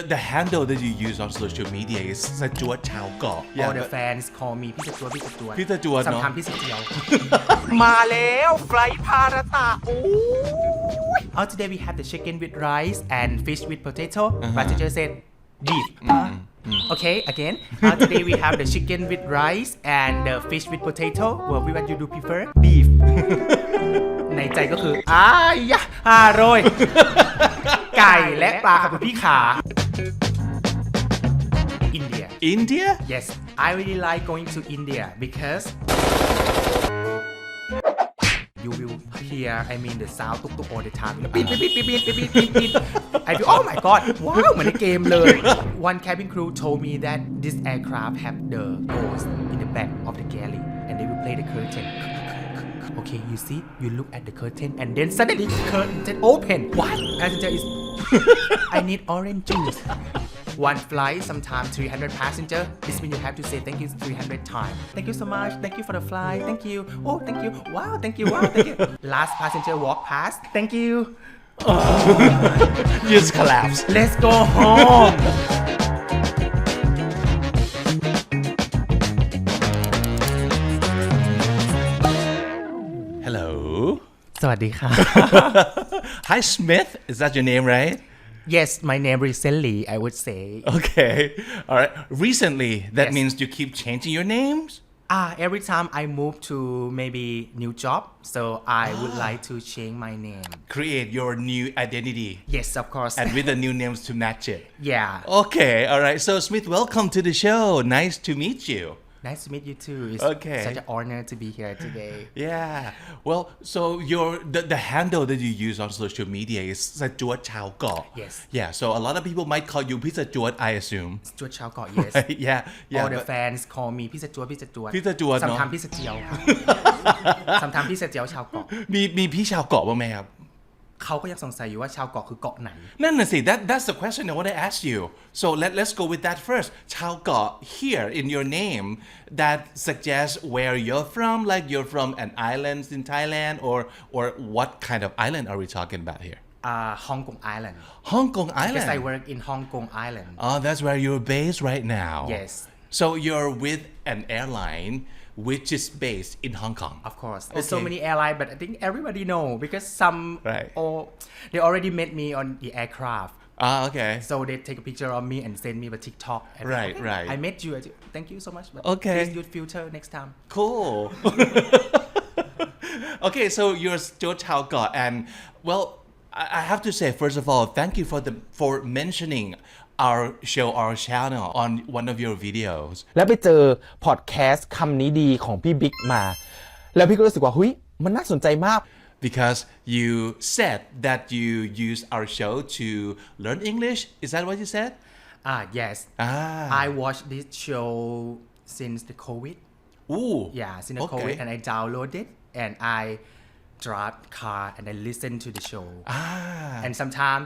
the handle that you use on social media is สจวตชาวเกาะ All the fans call me พี่สจวต พี่สจวตเนาะ Sometimes พี่สเจียว มาแล้วไฟล์พาราตะโอ้ย Today we have the chicken with rice and fish with potato Passenger said beef Okay again today we have the chicken with rice and the fish with potato What you do prefer beef ในใจก็คือยะโรยไก่และปลาครับพี่ขา India Yes I really like going to India because you will hear I mean the sound ตุ๊กๆ all the time ปี๊ดI feel oh my god ว้าวเหมือนในเกมเลย One cabin crew told me that this aircraft have the ghost in the back of the galley and they will play the curtain Okay you see you look at the curtain and then suddenly the curtain open What passenger is I need orange juice One flight, sometimes 300 passenger. This means you have to say thank you 300 times. Thank you so much. Thank you for the flight. Thank you. Oh, thank you. Wow, thank you. Wow, thank you. Last passenger walk past. Thank you. Just collapse Let's go home. Hello สวัสดีค่ะ Hi Smith is that your name right Yes, my name recently, I would say. Okay. All right. Recently, that Yes. means you keep changing your names? Every time I move to maybe new job, so I would like to change my name. Create your new identity. Yes, of course. And with the new names to match it. Yeah. Okay. All right. So Smith, welcome to the show. Nice to meet you. Nice to meet you too. It's Okay. such an honor to be here today. Yeah. Well, so the handle that you use on social media is สจวตชาวเกาะ Yes. Yeah. So a lot of people might call you พี่สจวต I assume. จวดชาวเกาะ yes Yeah. All the but- fans call me พี่สจวด พี่สจวตเนอะ Sometimes พี่สเจียว Sometimes พี่สเจียวชาวเกาะ มีพี่ชาวเกาะบ้างไหมครับ เขาก็ยังสงสัยอยู่ว่าชาวเกาะคือเกาะไหน นั่นน่ะสิ that's the question I want to ask you so let's go with that first ชาวเกาะ here in your name that suggests where you're from like you're from an island in Thailand or what kind of island are we talking about here Hong Kong Island Hong Kong Island Because I work in Hong Kong Island oh that's where you're based right now Yes so you're with an airline which is based in Hong Kong Of course There's so Okay. many airlines but I think everybody know because some Right. they already met me on the aircraft okay So they take a picture of me and send me a TikTok and Right, right. I met you Thank you so much but Okay. Please use filter next time Cool. Okay, so you're still Chao Got, and well, I have to say first of all, thank you for mentioning our show, our channel on one of your videos. แล้วไปเจอพอดแคสต์คำนี้ดีของพี่บิ๊กมา แล้วพี่ก็รู้สึกว่าเฮ้ยมันน่าสนใจมาก Because you said that you use our show to learn English. Is that what you said? Yes I watched this show since the COVID Ooh. Yeah, since the Okay. COVID and I downloaded and I drive car and I listen to the show. And sometimes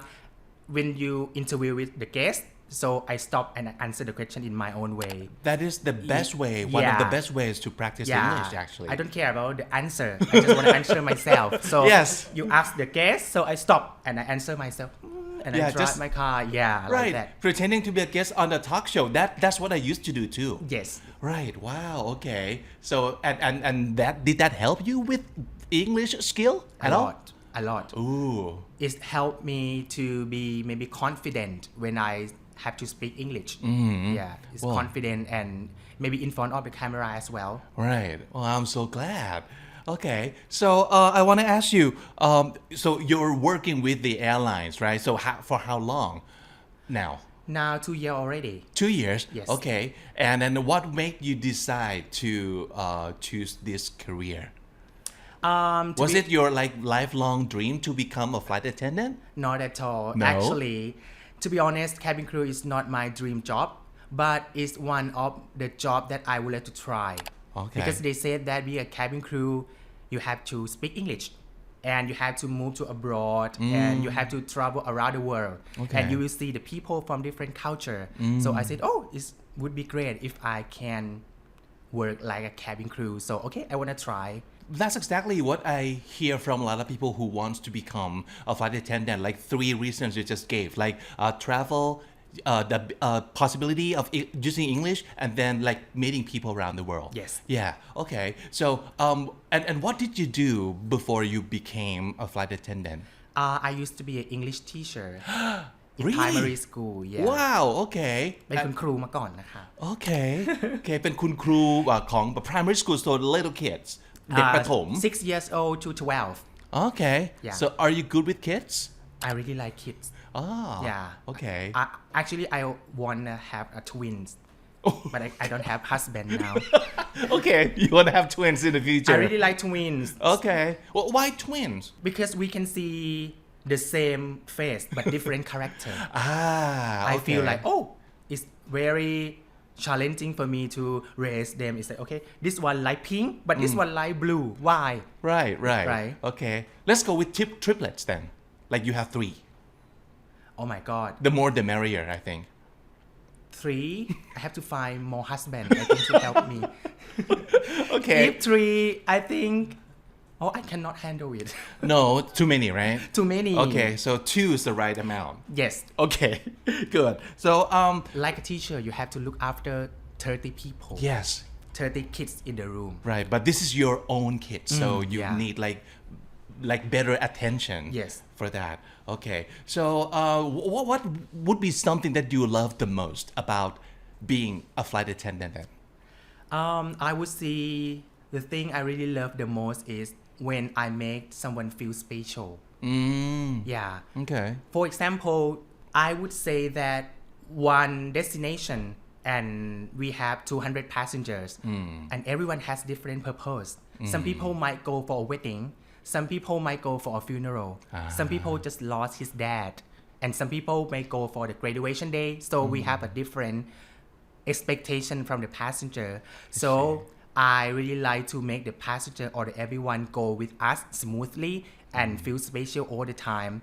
when you interview with the guest, so I stop and I answer the question in my own way. That is the best way, one of the Yeah. best ways to practice Yeah, English actually. I don't care about the answer. I just want to answer myself. So Yes. you ask the guest, so I stop and I answer myself. And Yeah, I drive just- my car. Yeah, Right, like that. pretending to be a guest on the talk show. That's what I used to do too. Yes. Right. Wow. Okay. So and that did that help you with English skill at all? A lot. Ooh. It helped me to be maybe confident when I have to speak English. Yeah, it's Wow. confident and maybe in front of the camera as well. Right. Well, I'm so glad. Okay. So I want to ask you. So you're working with the airlines, right? So for how long now? Now 2 years already. 2 years. Yes. Okay. And then what made you decide to choose this career? To Was be- it your like lifelong dream to become a flight attendant? Not at all. No? Actually, to be honest, cabin crew is not my dream job, but it's one of the job that I would like to try. Okay. Because they said that being a cabin crew, you have to speak English. And you have to move to abroad and you have to travel around the world. Okay. And you will see the people from different culture. So I said, oh, it would be great if I can work like a cabin crew. So okay, I want to try. That's exactly what I hear from a lot of people who wants to become a flight attendant. Like 3 reasons you just gave, like travel, the possibility of using English and then like meeting people around the world. Yes. Yeah. Okay. So and what did you do before you became a flight attendant? I used to be an English teacher in Really? primary school yeah Wow. Okay. เป็นคุณครูมาก่อนนะคะ Okay. Okay. เป็นคุณครูของ primary school so little kids เด็กประถม 6 years old to 12 Okay. Yeah. So are you good with kids? I really like kids Ah. yeah Okay. actually I wanna have a twins but I don't have husband now Okay. You want to have twins in the future? I really like twins Okay. Well, why twins? because we can see the same face but different character Ah. I Okay. feel like oh it's very challenging for me to raise them it's like okay this one like pink but this one like blue why Right. Right. Okay. Let's go with triplets then. Like you have 3. oh my god The more the merrier, I think. 3 I have to find more husband I think to help me Okay. if 3 I think oh I cannot handle it No, too many, right? too many Okay, so 2 is the right amount. yes Okay. Good. So like a teacher you have to look after 30 people yes. 30 kids in the room Right, but this is your own kid, so you yeah. need like better attention. Yes. For that. Okay. So what would be something that you love the most about being a flight attendant then? I would say the thing I really love the most is when I make someone feel special yeah Okay. for example I would say that one destination and we have 200 passengers and everyone has different purpose some people might go for a wedding some people might go for a funeral some people just lost his dad and some people may go for the graduation day so we have a different expectation from the passenger so I really like to make the passenger or the everyone go with us smoothly and feel special all the time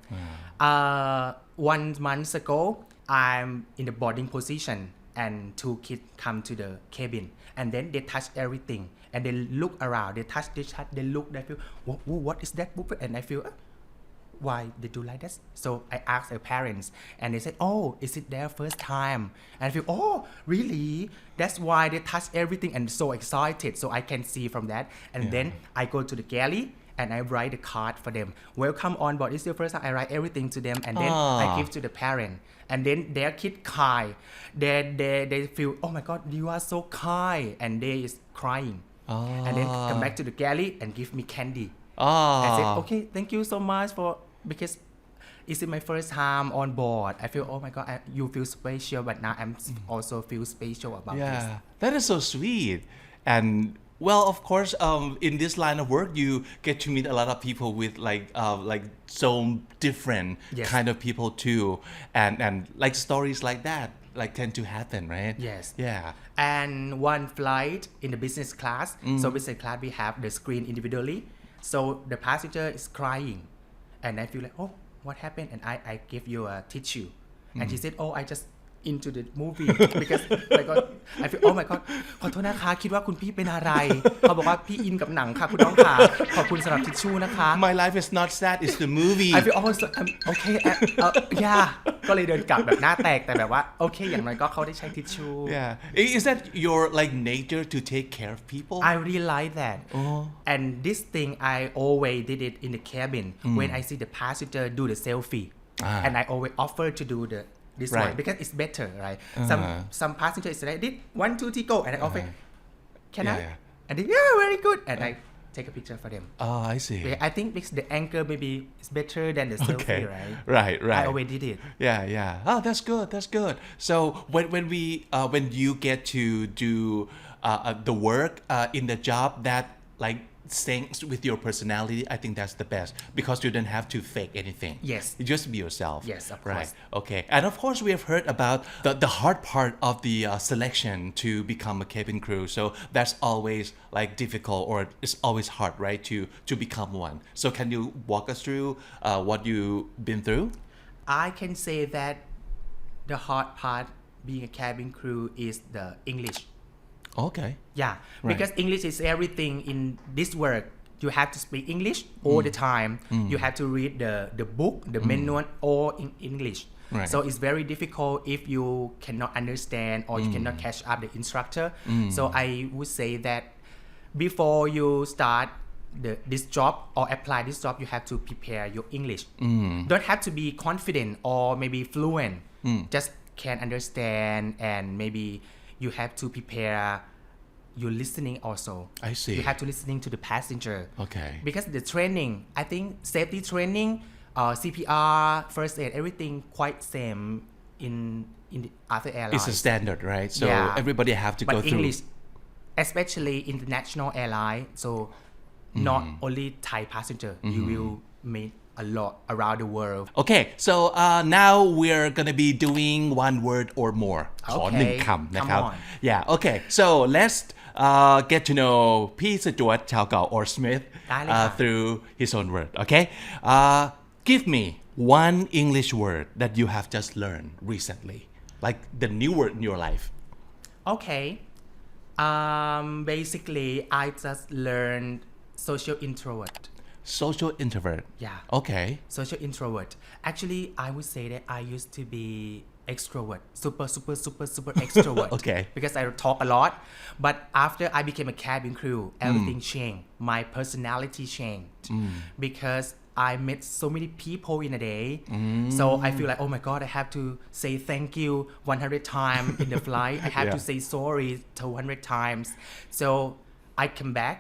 1 month ago I'm in the boarding position and 2 kids come to the cabin and then they touch everything and they look around they touch they look they feel what is that and I feel why they do like this so I asked their parents and they said oh is it their first time and I feel oh really that's why they touch everything and so excited so I can see from that and then I go to the galley and I write the card for them welcome on board it's your first time I write everything to them and then I give to the parent and then their kid cry they feel oh my god you are so kind and they is crying and then come back to the galley and give me candy I said okay thank you so much for because it's my first time on board I feel oh my god you feel special but now I'm also feel special about this Yeah, that is so sweet. And well, of course, in this line of work, you get to meet a lot of people with like so different Yes. kind of people too, and like stories like that like tend to happen, right? Yes. Yeah. and one flight in the business class so business class we have the screen individually so the passenger is crying and I feel like oh what happened and I give you a tissue and she said oh I just into the movie because my god I feel oh my god ขอโทษนะคะคิดว่าคุณพี่เป็นอะไร เขาบอกว่าพี่อินกับหนังค่ะคุณน้องค่ะขอบคุณสำหรับทิชชู่นะคะ My life is not sad; it's the movie. I feel oh okay yeah ก็เลยเดินกลับแบบหน้าแตกแต่แบบว่าโอเคอย่างน้อยก็เขาได้ใช้ทิชชู่ Yeah. Is that your like nature to take care of people? I really like that and this thing I always did it in the cabin when I see the passenger do the selfie and I always offer to do this Right. one because it's better right some passenger is like did 1 2 3 go and I offer can I Yeah. and they yeah very good and I take a picture for them Oh, I see. I think because the angle maybe is better than the selfie Okay. right Right. I always did it Yeah. Oh, that's good. That's good. So when you get to do the work in the job that like syncs with your personality, I think that's the best because you don't have to fake anything. Yes. You just be yourself. Yes, of Right. course. Okay. And of course, we have heard about the hard part of the selection to become a cabin crew. So that's always like difficult or it's always hard, right? To become one. So can you walk us through what you've been through? I can say that the hard part being a cabin crew is the English Okay. yeah Right. because English is everything in this work you have to speak English all the time. You have to read the book, the manual, all in English. Right. So it's very difficult if you cannot understand or you cannot catch up the instructor. So I would say that before you start this job or apply this job, you have to prepare your English. Don't have to be confident or maybe fluent. Just can understand, and maybe you have to prepare your listening also. I see. You have to listening to the passenger. Okay. Because the training, I think safety training, CPR, first aid, everything quite same in the other airlines. It's a standard, right? So Yeah. everybody have to But go through. English, especially international airline, so not only Thai passenger, you will meet a lot around the world. Okay, so now we're gonna be doing one word or more ขอหนึ่งคำนะครับ come on. Yeah, okay, so let's get to know พี่สจวตชาวเก่า or Smith ได้เลยค่ะ through his own word, okay? Give me one English word that you have just learned recently, like the new word in your life. Okay. Basically, I just learned social introvert. Social introvert. Yeah. Okay. Social introvert. Actually, I would say that I used to be extrovert, super extrovert. Okay. Because I talk a lot. But after I became a cabin crew, everything changed. My personality changed. Because I met so many people in a day. So I feel like, oh my God, I have to say thank you 100 times in the flight. I have to say sorry 200 times. So I come back.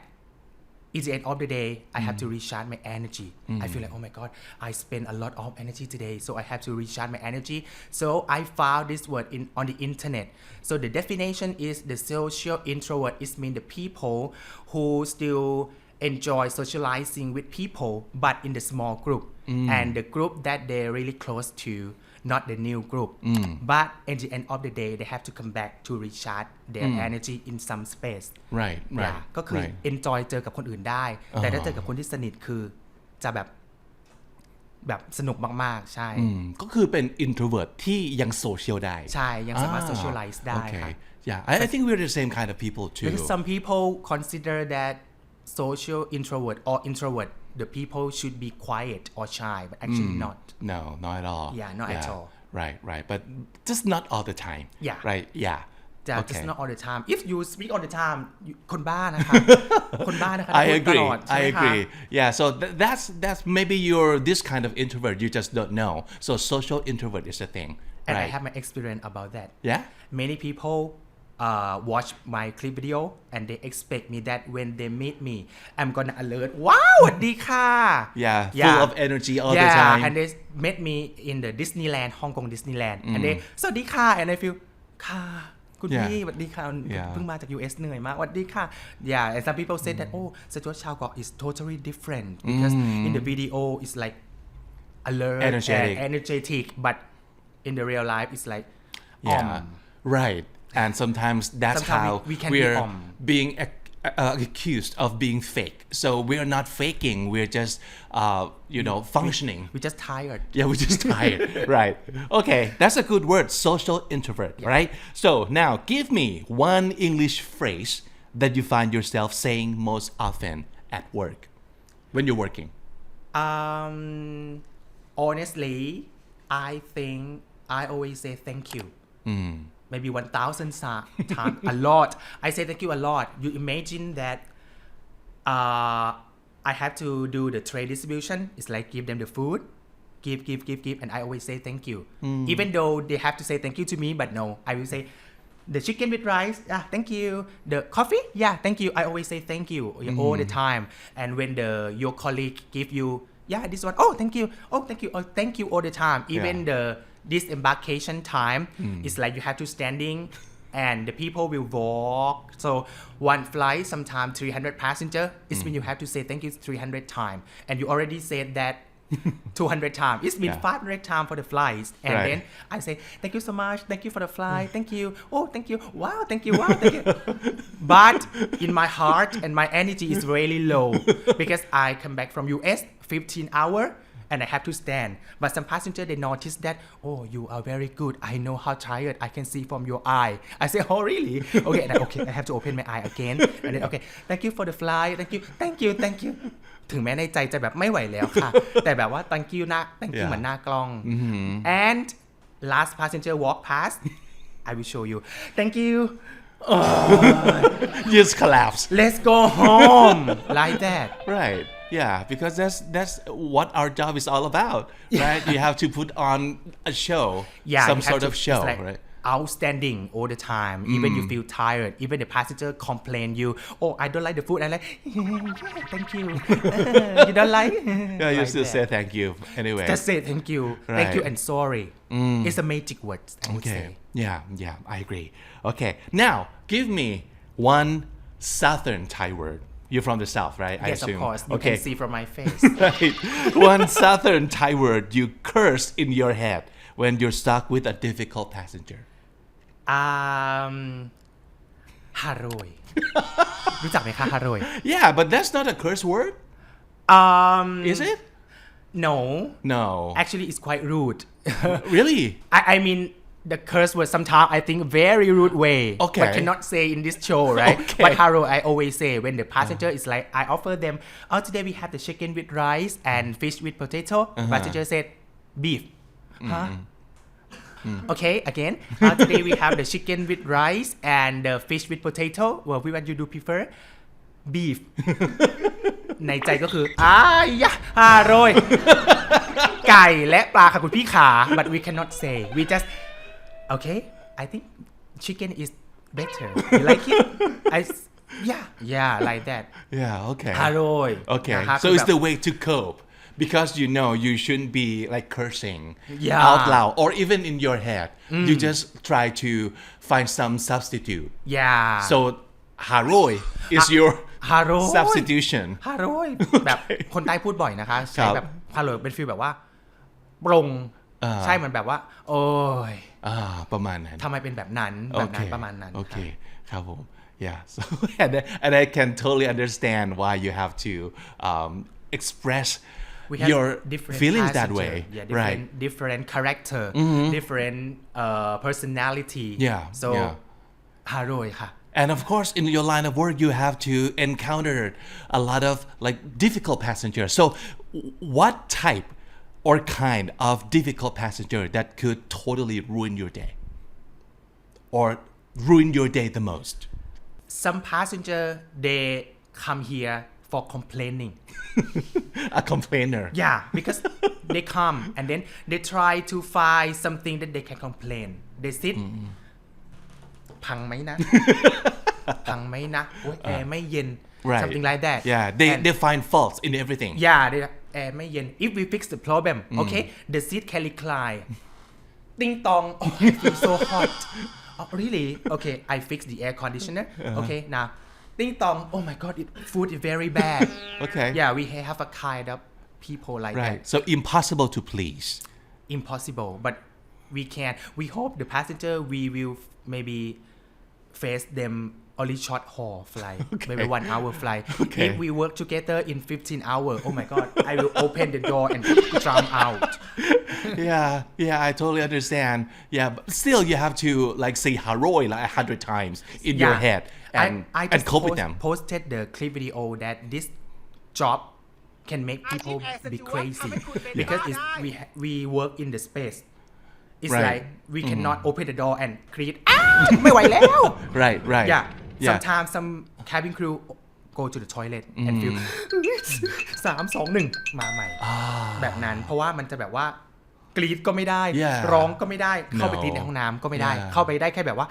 At the end of the day, I have to recharge my energy. I feel like, oh my God, I spent a lot of energy today, so I have to recharge my energy. So I found this word on the internet. So the definition is the social introvert is mean the people who still enjoy socializing with people, but in the small group, and the group that they're really close to, not the new group. But at the end of the day, they have to come back to recharge their energy in some space. Right, right. ก็คือ right. enjoy เจอกับคนอื่นได้ แต่ถ้าเจอกับคนที่สนิทคือจะแบบสนุกมากๆ ใช่ ก็คือเป็น introvert ที่ยัง social ได้ ใช่ ยังสามารถ socialize ได้ค่ะ Okay. Yeah, I think we're the same kind of people too. Because some people consider that social introvert or introvert, the people should be quiet or shy, but actually not. No, not at all. Yeah, not at all. Right, right. But just not all the time. Yeah. Right, yeah. Yeah, Okay. just not all the time. If you speak all the time คนบ้านะคะ คนบ้านะคะ I พูดต agree. ลอดใช่ I ไหมคะ agree. Yeah, so that's maybe you're this kind of introvert. You just don't know. So social introvert is a thing. And I Right. have my experience about that. Yeah? Many people watch my clip video and they expect me that when they meet me, I'm gonna alert. Wow, สวัสดีค่ะ Yeah, full of energy all the time. And they met me in the Disneyland, Hong Kong Disneyland, and they สวัสดีค่ะ and I feel ค่ะ คุณ Yeah. พี่สวัสดีค่ะ Yeah. เพิ่งมาจาก US เหนื่อยมากสวัสดีค่ะ Yeah, and some people say that oh สจวตชาวเกาะ is totally different because in the video it's like alert Energetic. and energetic, but in the real life it's like Yeah, right. And sometimes that's Sometimes how we can be we're om. being accused of being fake. So we're not faking. We're just, functioning. we're just tired. Yeah, we're just tired. Right. Okay, that's a good word, social introvert, right? So now give me one English phrase that you find yourself saying most often at work when you're working. Honestly, I think I always say thank you. Maybe 1,000 times a lot. I say thank you a lot. You imagine that I have to do the trade distribution. It's like give them the food, give, and I always say thank you. Even though they have to say thank you to me, but no, I will say the chicken with rice, yeah, thank you. The coffee, yeah, thank you. I always say thank you all the time. And when your colleague give you, yeah, this one, oh, thank you, oh, thank you all the time. Even this embarkation time is like you have to standing and the people will walk. So one flight, sometimes 300 passenger, it means you have to say thank you 300 times. And you already said that 200 times. It's been 500 times for the flights. And Right. then I say, thank you so much. Thank you for the flight. Thank you. Oh, thank you. Wow, thank you. Wow, thank you. But in my heart and my energy is really low because I come back from US 15 hours and I have to stand. But some passenger they notice that, oh, you are very good. I know how tired. I can see from your eye. I say, oh, really? Okay, then, okay. I have to open my eye again. And then, okay, thank you for the flight. Thank you. ถึงแม้ในใจจะแบบไม่ไหวแล้วค่ะ แต่แบบว่า thank you นะ thank you เหมือนหน้ากล้อง and last passenger walk past I will show you thank you You just collapse. let's go home like that Right. Yeah, because that's what our job is all about, right? You have to put on a show, yeah some you have sort to, of show, it's like right? outstanding all the time even you feel tired even the passenger complain you oh I don't like the food I like yeah, thank you you don't like Yeah, you like still that. say thank you anyway. just say thank you thank you Right. and sorry it's a magic word I would say Okay. Yeah, I agree. Okay, now give me one Southern Thai word. You're from the South, right? I yes of assume. course you Okay. can see from my face Right. One Southern Thai word you curse in your head when you're stuck with a difficult passenger. ฮารอย รู้จักไหมคะฮารอย Yeah, but that's not a curse word, is it? no No. actually it's quite rude Really? I mean the curse word sometimes I think very rude way Okay. but cannot say in this show right Okay. but haro I always say when the passenger is like I offer them oh today we have the chicken with rice and fish with potato passenger said beef huh okay again today we have the chicken with rice and the fish with potato well which one you do prefer beef ในใจก็คือยะ500 ไก่และปลาค่ะคุณพี่ขา but we cannot say we just okay I think chicken is better you like it yeah like that Yeah, okay. 500 Okay, นะคะ so คือ it's แบบ the way to cope because you know you shouldn't be like cursing Yeah. out loud or even in your head. You just try to find some substitute. yeah So haroi is your 500 substitution. 500แบบคนใต้พูดบ่อยนะคะ ใช้แบบ500เป็นฟีลแบบว่าปรงใช่เหมือนแบบว่า โอ้ย ประมาณนั้น ทำไมเป็นแบบนั้นแบบนั้นประมาณนั้น Okay. ครับผม Yeah. So and I can totally understand why you have to express We have your different feelings that passenger. way, Yeah, right? different character, different personality. Yeah, So yeah. 500ค่ะ And of course, in your line of work, you have to encounter a lot of like difficult passengers. So, what type or kind of difficult passenger that could totally ruin your day, or ruin your day the most? Some passenger they come here for complaining. A complainer. Yeah, because they come and then they try to find something that they can complain. They sit พังไหมนะ พังไหมนะโอ๊ยแอร์ไม่เย็น Right. something like that Yeah, And- they find faults in everything. yeah แอร์ไม่เย็น if we fix the problem okay the seat can recline ติ้งตอง oh I feel so hot oh really okay I fix the air conditioner okay now ติ้งตอง oh my god food is very bad Okay. yeah we have a kind of people like Right. that So impossible to please. impossible but we can we hope the passenger we will maybe face them only short haul flight maybe 1 hour flight Okay. if we work together in 15 hours oh my god I will open the door and jump out Yeah, I totally understand. Yeah, but still you have to like say haroi like 100 times in your head and I and just cope with them. posted the clip video that this job can make people be crazy because it's, we work in the space it's Right. like we cannot open the door and create ไม่ไหวแล้ว Right. yeah Yeah. sometimes some cabin crew go to the toilet and feel 3 2 1 มาใหม่ แบบนั้นเพราะว่ามันจะแบบว่ากรีดก็ไม่ได้ Yeah. ร้องก็ไม่ได้ เข้าไป No. กรีดในห้องน้ำก็ไม่ได้ Yeah. เข้าไปได้แค่แบบว่า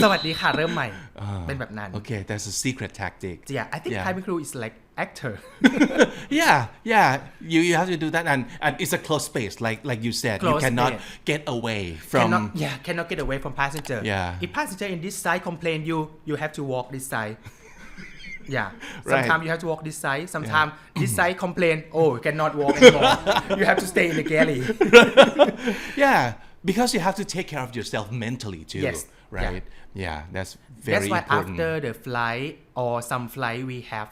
สวัสดีค่ะเริ่มใหม่ เป็นแบบนั้น Okay, that's a secret tactic. yeah I think Yeah. cabin crew is like actor Yeah. You have to do that, and it's a closed space, like you said. You Closed cannot space. get away from. cannot get away from passenger Yeah. if passenger in this side complain you have to walk this side yeah Right. sometimes you have to walk this side sometimes this side complain oh you cannot walk anymore you have to stay in the galley Yeah, because you have to take care of yourself mentally too. Yes. Right. Yeah, that's very that's why important. after the flight or some flight we have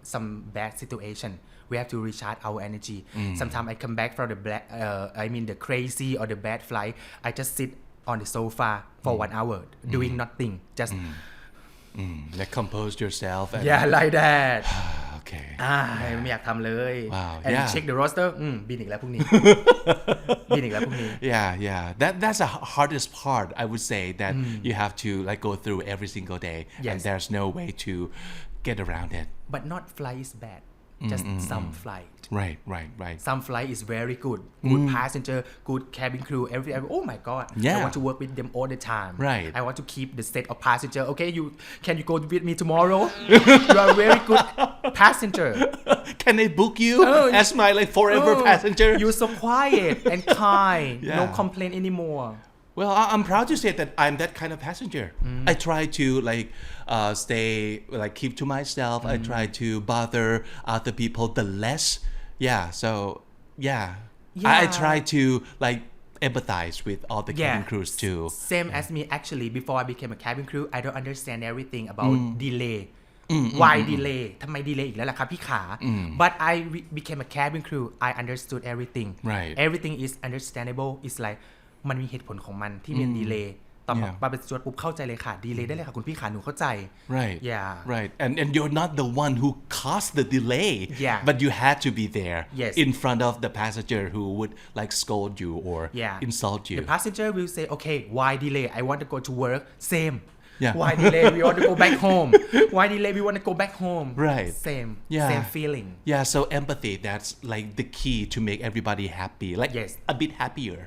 some bad situation we have to recharge our energy. Sometimes I come back from the crazy or the bad flight, I just sit on the sofa for 1 hour doing nothing, just Like compose yourself and like that. okay ไม่อยากทำเลย Wow, and yeah. check the roster บินอีกแล้วพรุ่งนี้ บินอีกแล้วพรุ่งนี้ yeah that's the hardest part I would say that you have to like go through every single day and Yes. there's no way to get around it but not flight is bad, just some flight. right Some flight is very good passenger, good cabin crew, everything. Oh my god, Yeah. I want to work with them all the time. Right. I want to keep the set of passenger. Okay, can you go with me tomorrow? You are very good passenger. can I book you Oh, as my like forever passenger You're so quiet and kind. No Yeah. complaint anymore. Well, I'm proud to say that I'm that kind of passenger. I try to like stay like keep to myself. I try to bother other people the less. Yeah. So yeah. I try to like empathize with all the cabin crews too. Same as me actually. Before I became a cabin crew, I don't understand everything about delay. Why delay? ทำไม delay อีกแล้วล่ะครับพี่ขา But I became a cabin crew. I understood everything. Right. Everything is understandable. It's like มันมีเหตุผลของมันที่เป็น delay ตอนมาเป็นสจวตปุ๊บเข้าใจเลยค่ะ delay ได้เลยค่ะคุณพี่ขาหนูเข้าใจ Right. Yeah. Right. And you're not the one who caused the delay. Yeah. But you had to be there. Yes. In front of the passenger who would like scold you or insult you. The passenger will say, okay, why delay? I want to go to work. Same. Yeah. Why delay? We want to go back home. Why delay? We want to go back home. Right. Same. Yeah. Same feeling. Yeah, so empathy, that's like the key to make everybody happy. Like Yes. a bit happier.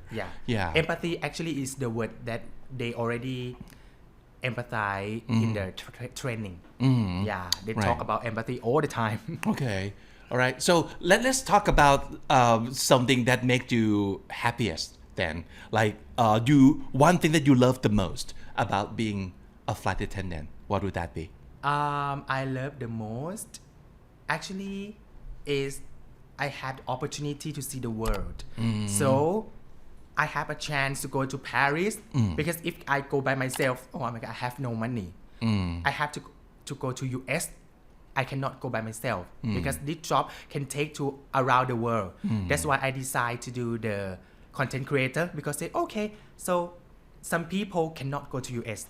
Yeah. Empathy actually is the word that they already empathize in the training. Yeah. They talk Right. about empathy all the time. Okay. All right. So let's talk about something that makes you happiest then. Like one thing that you love the most about being a flight attendant. What would that be? I love the most actually is I had the opportunity to see the world. So I have a chance to go to Paris because if I go by myself, oh my god, I have no money. I have to go to US. I cannot go by myself because this job can take to around the world. That's why I decide to do the content creator because say okay, so some people cannot go to US.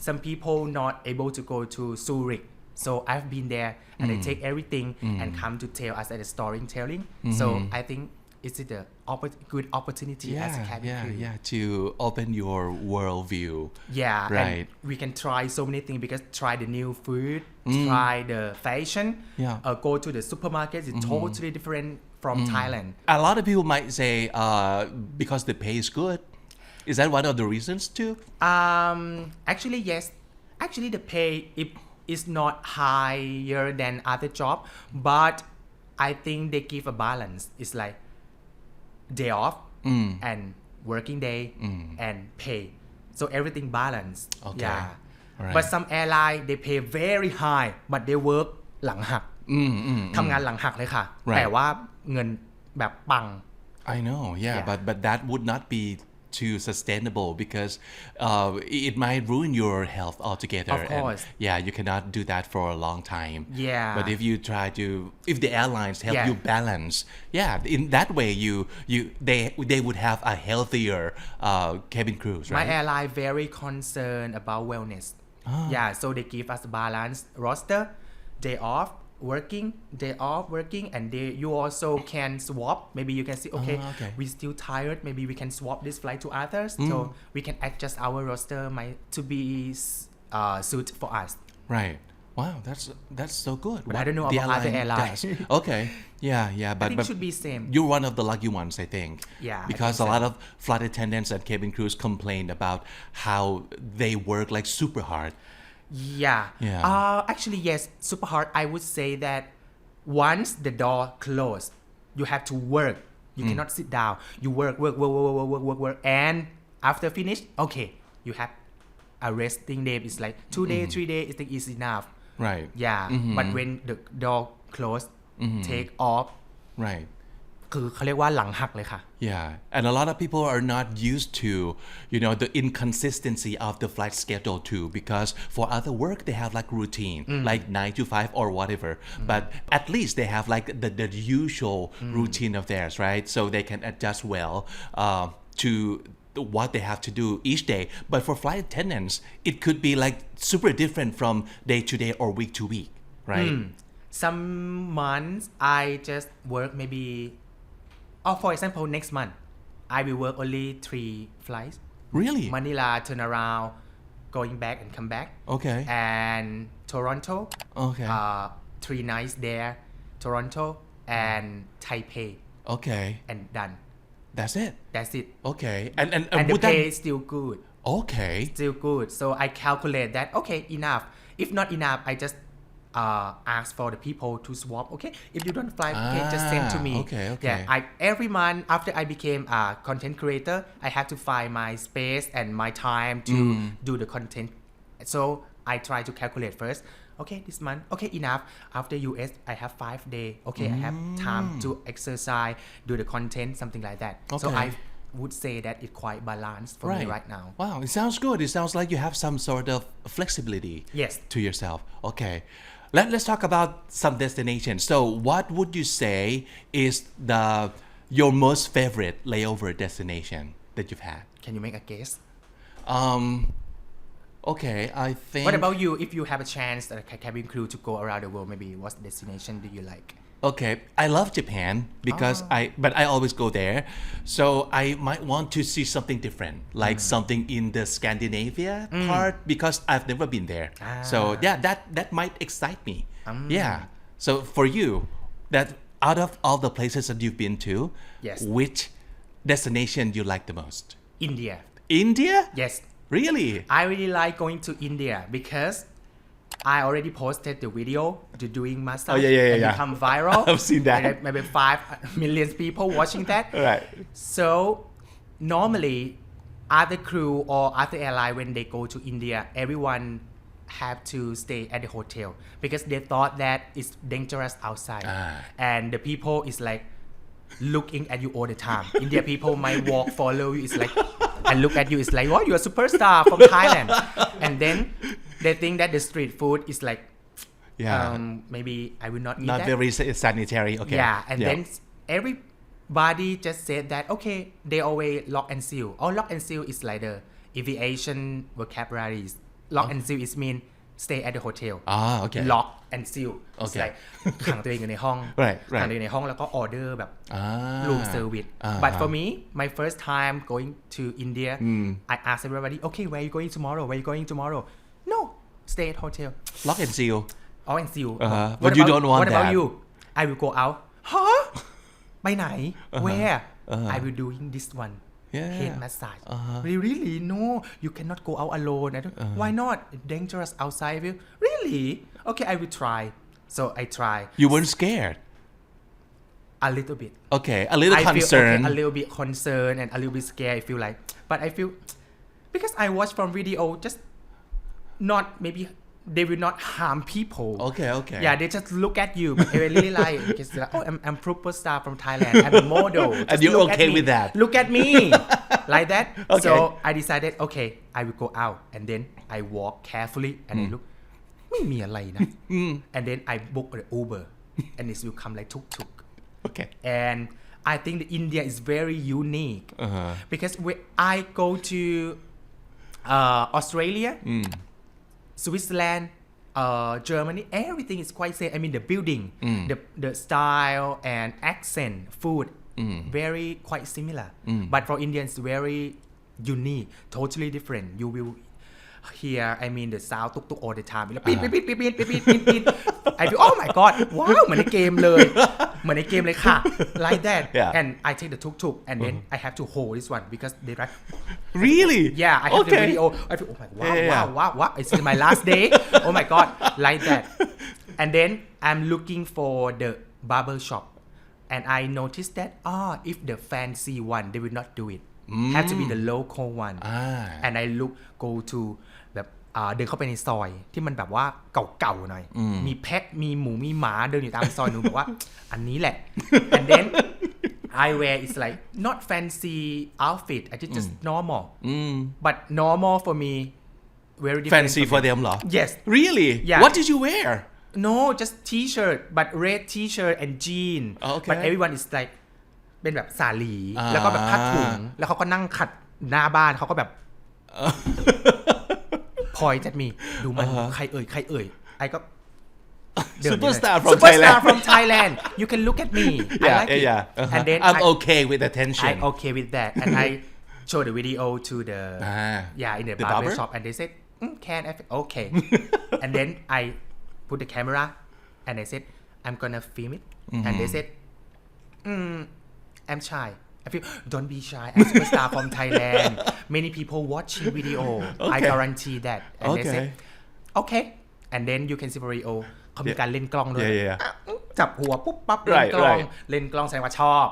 Some people not able to go to Zurich. So I've been there and I take everything and come to tell us at the storytelling. So I think it's a good opportunity as a cabin crew. Yeah, to open your worldview. Yeah, Right. and we can try so many things because try the new food, try the fashion, Yeah. Go to the supermarket. It's totally different from Thailand. A lot of people might say because the pay is good. Is that one of the reasons too? Actually, yes. Actually, the pay is not higher than other job, but I think they give a balance. It's like day off and working day and pay. So everything balanced. Okay. Yeah. Alright. But some airline they pay very high, but they work หลังหักทำงานหลังหักเลยค่ะ Right. แต่ว่าเงินแบบปัง I know, yeah. But that would not be too sustainable because it might ruin your health altogether. Of course. And, yeah, you cannot do that for a long time. Yeah. But if you try to, if the airlines help you balance, in that way they would have a healthier cabin crews, My right? airline very concerned about wellness. Yeah, so they give us balance roster, day off, working, and you also can swap. Maybe you can see, okay, we still tired. Maybe we can swap this flight to others, so we can adjust our roster to be suit for us. Right. Wow, that's so good. But I don't know the about other airline airlines. does. Okay. Yeah, I but think it should be same. you're one of the lucky ones, I think. Yeah, I Because think a so. lot of flight attendants and cabin crews complain about how they work like super hard. Yeah. Actually, yes, super hard. I would say that once the door closed, you have to work. You cannot sit down. You work, and after finish, okay, you have a resting day. It's like 2 days, 3 days. I think is enough. Right. Yeah. But when the door closed, take off. Right. คือเขาเรียกว่าหลังหักเลยค่ะ Yeah, and a lot of people are not used to, the inconsistency of the flight schedule too, because for other work they have like routine, like 9 to 5 or whatever. But at least they have like the usual routine of theirs, right? So they can adjust well to what they have to do each day. But for flight attendants, it could be like super different from day to day or week to week, right? Some months I just work maybe for example next month I will work only 3 flights Really? Manila turn around going back and come back Okay. and Toronto Okay. 3 nights there Toronto and Taipei Okay. and done That's it. that's it Okay. And and the would that... pay is still good Okay. still good so I calculate that okay enough if not enough I just ask for the people to swap okay if you don't fly okay just send to me okay. yeah every month after I became a content creator I have to find my space and my time to do the content so I try to calculate first okay this month okay enough after US I have 5 days okay I have time to exercise do the content something like that so Okay. I would say that it's quite balanced for me right now Wow, it sounds good. It sounds like you have some sort of flexibility Yes. to yourself. Okay. Let's talk about some destinations. So what would you say is your most favorite layover destination that you've had? can you make a guess Okay, I think... What about you? If you have a chance as a cabin crew to go around the world, maybe what destination do you like? Okay, I love Japan because but I always go there. So I might want to see something different, like something in the Scandinavia part because I've never been there. So yeah, that might excite me. Yeah. So for you, that out of all the places that you've been to, Yes. which destination you like the most? India. India? Yes. Really? I really like going to India because I already posted the video to doing massage and yeah. become viral. I've seen that. And maybe 5 million people watching that. Right. So normally other crew or other airline when they go to India, everyone have to stay at the hotel because they thought that it's dangerous outside. And the people is like looking at you all the time. India people might walk, follow you, it's like and look at you, it's like, oh, you're a superstar from Thailand. And then they think that the street food is like, maybe I will not eat Not that. very sanitary. Okay. Yeah, and then everybody just said that, okay, they always lock and seal. Oh, lock and seal is like the aviation vocabularies. Lock and seal is mean stay at the hotel. Okay. Lock and seal. It's Okay. like ขังตัวเองอยู่ในห้อง Right. ขังตัวเองในห้องแล้วก็ออเดอร์แบบ Ah. room service but for me my first time going to India I asked everybody okay where are you going tomorrow no stay at hotel Lock and seal. all and seal But you don't want what about that. you I will go out huh ไปไหน where I will doing this one Yeah. head massage really no you cannot go out alone why not dangerous outside really okay I will try so I try You weren't scared. a little bit Okay, a little I feel concerned. okay, a little bit concerned and a little bit scared I feel like but I feel because I watch from video just not maybe they will not harm people Okay. yeah they just look at you but I really like because like, oh I'm superstar from Thailand I'm a model And Just you're look at okay me. with that? Look at me like that Okay. so I decided okay I will go out and then I walk carefully and I look ไม่มีอะไรนะ and then I book the Uber and it will come like tuk-tuk Okay. and I think the India is very unique because when I go to Australia Switzerland Germany everything is quite same I mean the building the style and accent food very quite similar but for Indians very unique totally different you will hear I mean the sound ตุกๆ all the time แล้วปีนI feel oh my god ว้าวเหมือนในเกมเลยค่ะ like that Yeah. and I take the tuk-tuk and then I have to hold this one because they like Really? yeah I have the Okay. video I feel oh my Yeah. wow it's my last day oh my god like that and then I'm looking for the barber shop and I noticed that if the fancy one they will not do it have to be the local one and I go to แบบเดินเข้าไปในซอยที่มันแบบว่าเก่าๆหน่อยมีแพะมีหมูมีหมาเดินอยู่ตามซอยหนูบอกว่าอันนี้แหละ and then I wear is like not fancy outfit I just normal but normal for me very different Fancy for them เหรอ Yes Really Yeah. What did you wear No just t-shirt but red t-shirt and jean Okay. but everyone is like เป็นแบบสาลีแล้วก็แบบผ้าถุงแล้วเขาก็นั่งขัดหน้าบ้านเขาก็แบบ point at me ดูมันใครเอ่ยไอ้ก็ Superstar from Superstar Thailand from Thailand you can look at me I like it and then I'm okay with attention I okay with that and I show the video to the in the The barber barber? shop and they said can I okay and then I put the camera and I said I'm gonna film it and they said I'm shy I feel don't be shy I'm superstar from Thailand many people watching video I Okay. guarantee that and they said okay and then you can see video เขามีการเล่นกล้องด้วย Yeah. จับหัวปุ๊บปั๊บเล่น Right, กล้อง right. เล่นกล้องแสดงว่าชอบ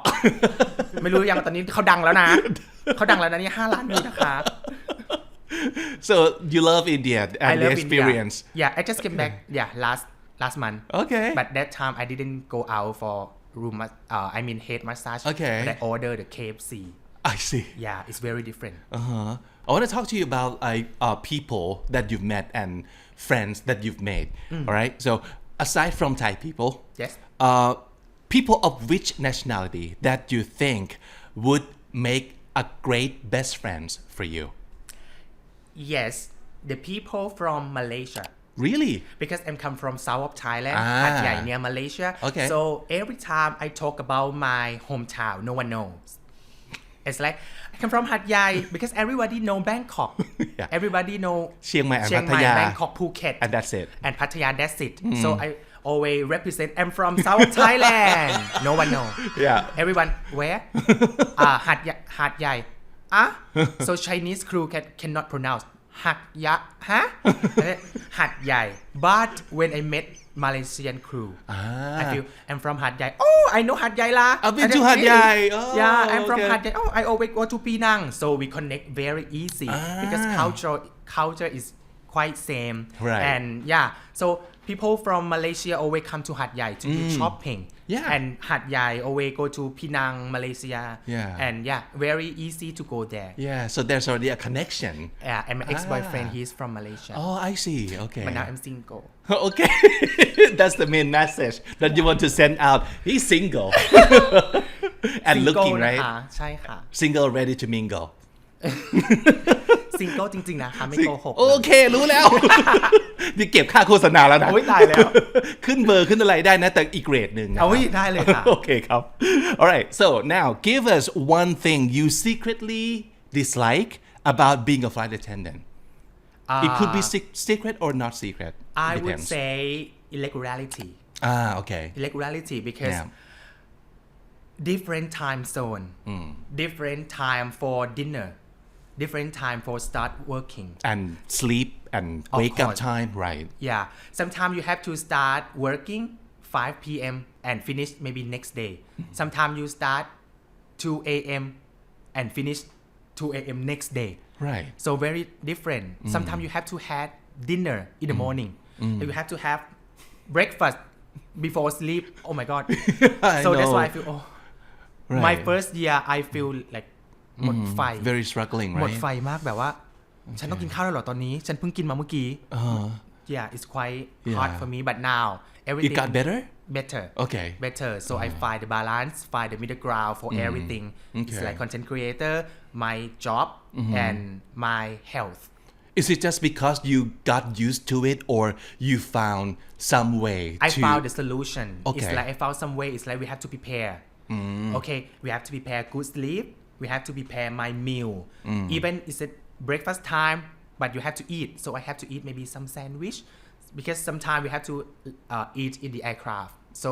ไม่รู้ยังตอนนี้เขาดังแล้วนะ เขาดังแล้วนะนี่5 ล้านวิวนะครับ So you love India I and the love experience India. Yeah I just came back last month Okay but that time I didn't go out for room I mean head massage Okay. but I ordered the KFC I see yeah it's very different I want to talk to you about like people that you've met and friends that you've made. All right. So aside from Thai people, yes people of which nationality that you think would make a great best friends for you? yes the people from Malaysia Really? because I'm come from south of Thailand Ah. Hat Yai near Malaysia Okay. so every time I talk about my hometown no one knows it's like I come from Hat Yai because everybody know Bangkok Yeah. everybody know เชียงใหม่and Chiang Mai, พัทยา Bangkok Phuket And that's it. and Pattaya that's it so I always represent I'm from South Thailand no one know Yeah. everyone where Hat Yai so Chinese crew cannot pronounce Hat Ya Hat Yai but when I met Malaysian crew I feel I'm from Hat Yai oh I know Hat Yai lah I've been to Hat Yai. Oh, yeah I'm from okay. Hat Yai oh I always go to Penang so we connect very easy because culture is quite same Right. and yeah so people from Malaysia always come to Hat Yai to do shopping Yeah. and Hat Yai always go to Penang Malaysia Yeah. and very easy to go there Yeah. So there's already a connection. yeah and my ex-boyfriend he's from Malaysia Oh, I see. Okay. but now I'm single Okay. That's the main message that you want to send out. He's single. And looking, Single นะ right? คะใช่ค่ะ Single, ready to mingle. ซิงเกิลจริงๆนะคะไม่โกหก โอเค รู้แล้ว นี่เก็บค่าโฆษณาแล้วนะ โอ้ยตายแล้ว ขึ้นเบอร์ขึ้นอะไรได้นะ แต่อีกเกรดหนึ่งนะ เอาได้เลยค่ะ โอเคครับ alright so now give us one thing you secretly dislike about being a flight attendant it could be secret or not secret I would depends say irregularity okay irregularity because Yeah. different time zone different time for dinner different time for start working and sleep and Of wake up course. time right yeah sometimes you have to start working 5 p.m. and finish maybe next day sometimes you start 2 a.m. and finish 2 a.m. next day right so very different sometimes you have to have dinner in the morning you have to have breakfast before sleep oh my god I so that's know. why I feel Right. my first year I feel like หมดไฟ very struggling หมด right ไฟมากแบบว่า ฉันต้องกินข้าวแล้วเหรอตอนนี้ ฉันเพิ่งกินมาเมื่อกี้ yeah it's quite hard Yeah. for me but now it everything got better better okay better so I find the balance find the middle ground for everything it's Okay. like content creator my job and my health Is it just because you got used to it or you found some way I to found the solution it's Okay. like I found some way it's like we have to prepare okay we have to prepare good sleep we have to prepare my meal even it's a breakfast time but you have to eat so I have to eat maybe some sandwich because sometimes we have to eat in the aircraft so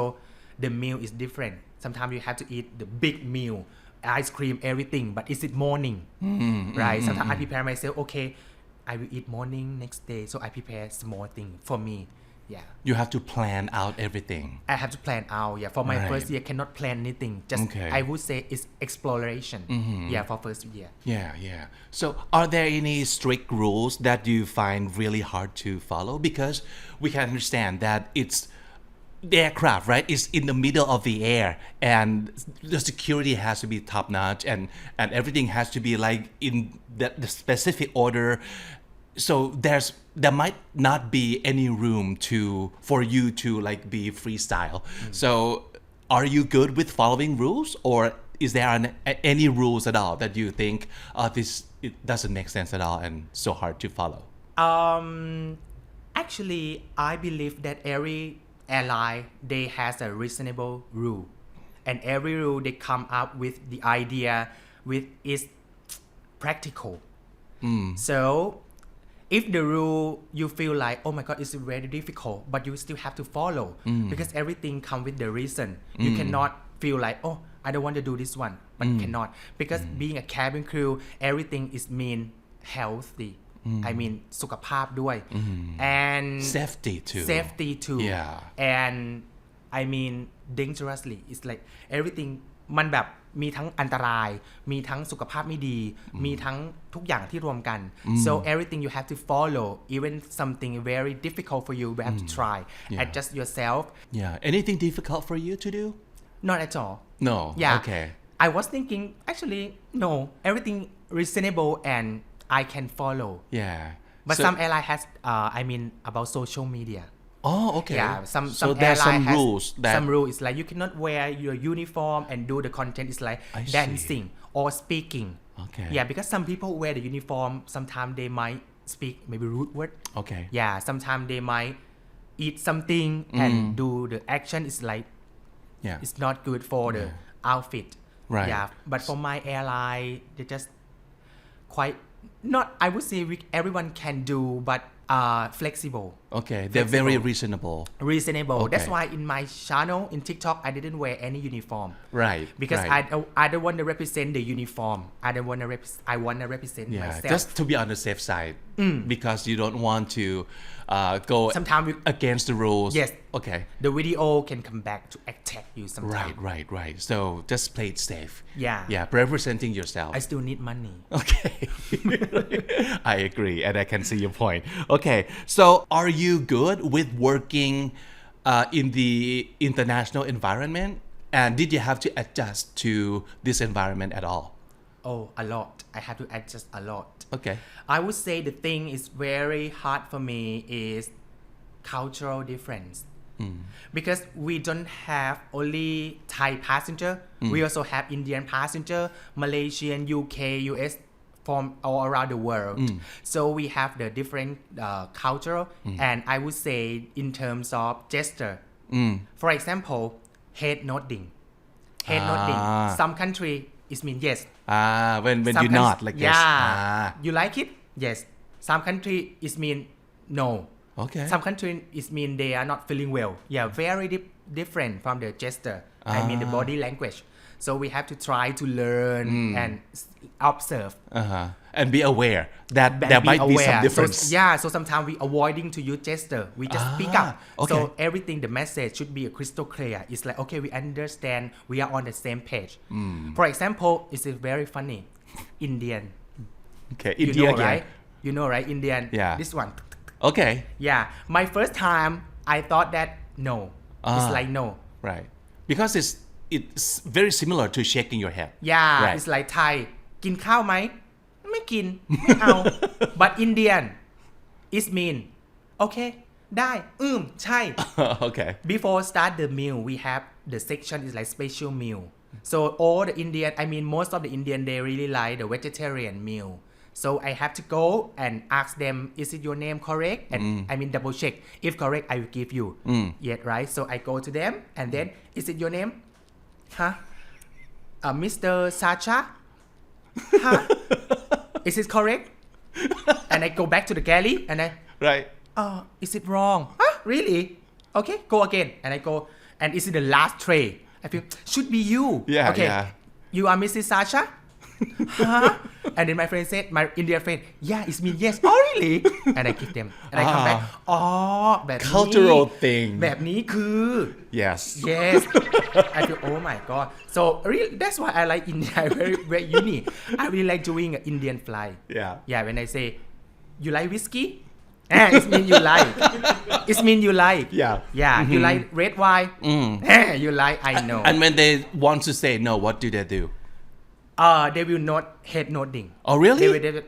the meal is different sometimes you have to eat the big meal ice cream everything but is it morning right sometimes I prepare myself okay I will eat morning next day so I prepare small thing for me yeah you have to plan out everything I have to plan out yeah for my Right. first year cannot plan anything just Okay. I would say it's exploration yeah for first year yeah so are there any strict rules that you find really hard to follow because we can understand that it's the aircraft, right, is in the middle of the air, and the security has to be top notch, and everything has to be like in the specific order. So there might not be any room for you to like be freestyle. So are you good with following rules, or is there any rules at all that you think it doesn't make sense at all and so hard to follow? Actually, I believe that every airline they has a reasonable rule, and every rule they come up with the idea with is practical. So if the rule you feel like, oh my god, it's very difficult, but you still have to follow because everything come with the reason. You cannot feel like, oh, I don't want to do this one, but cannot, because being a cabin crew, everything is mean healthy. I mean สุขภาพด้วย and safety too yeah. and I mean dangerously, it's like everything มันแบบมีทั้งอันตรายมีทั้งสุขภาพไม่ดีมีทั้งทุกอย่างที่รวมกัน so everything you have to follow, even something very difficult for you have to try adjust yourself. Anything difficult for you to do? Not at all. No. Yeah. Okay. I was thinking actually no, everything reasonable and I can follow. Yeah. But some airline has I mean about social media. Oh, okay. Yeah, some there's airline some has rules that some rule is like you cannot wear your uniform and do the content is like I see. dancing or speaking. Okay. Yeah, because some people wear the uniform, sometimes they might speak maybe rude word. Okay. Yeah, sometimes they might eat something and do the action is like it's not good for the outfit. Right. Yeah, but for my airline, they just quite not. I would say everyone can do, but flexible. Okay, they're very reasonable. Okay. That's why in my channel in TikTok, I didn't wear any uniform. Right. Because right. I don't want to represent the uniform. I want to represent myself. Just to be on the safe side, because you don't want to go sometimes against the rules. Yes. Okay. The video can come back to attack you sometimes. Right. So just play it safe. Yeah. Representing yourself. I still need money. Okay. I agree, and I can see your point. Okay, so are you good with working in the international environment? And did you have to adjust to this environment at all? Oh, a lot. I have to adjust a lot. Okay. I would say the thing is very hard for me is cultural difference. Because we don't have only Thai passenger, we also have Indian passenger, Malaysian, UK, US, from all around the world. So we have the different culture, and I would say in terms of gesture. For example, head nodding. Some country is mean yes. When you nod like this. You like it? Yes. Some country is mean no. Okay. Some country is mean they are not feeling well. Yeah, very different from the gesture. I mean the body language. So we have to try to learn and observe. And be aware that there might be some difference. So sometimes we avoiding to use gesture. We just speak up. Okay. So everything, the message should be crystal clear. It's like, okay, we understand. We are on the same page. For example, it's very funny. Indian. Okay, India again. Right? You know, right? Indian. Yeah. This one. Okay. Yeah. My first time, I thought that no. It's like no. Right. Because it's very similar to shaking your head. Yeah. Right. It's like Thai. กินข้าวไหมไม่กินไม่เอา but Indian is mean okay ได้ใช่ Okay. Before start the meal we have the section is like special meal so all the Indian I mean most of the Indian they really like the vegetarian meal so I have to go and ask them is it your name correct and I mean double check if correct I will give you yet right so I go to them and then is it your name Mr. Sacha is it correct and I go back to the galley and I right is it wrong really okay go again and I go and is it the last tray I feel should be you okay you are Mrs. Sasha and then my friend said my Indian friend it's me yes really and I give them and I come back แบบนี้ cultural thing แบบนี้คือ yes I feel oh my god so really that's why I like India very very unique I really like doing an Indian fly yeah when I say you like whiskey It mean you like. It mean you like. Yeah. Yeah. You like red wine. You like. I know. And when they want to say no, what do they do? They will not head nodding. Oh, really? They will,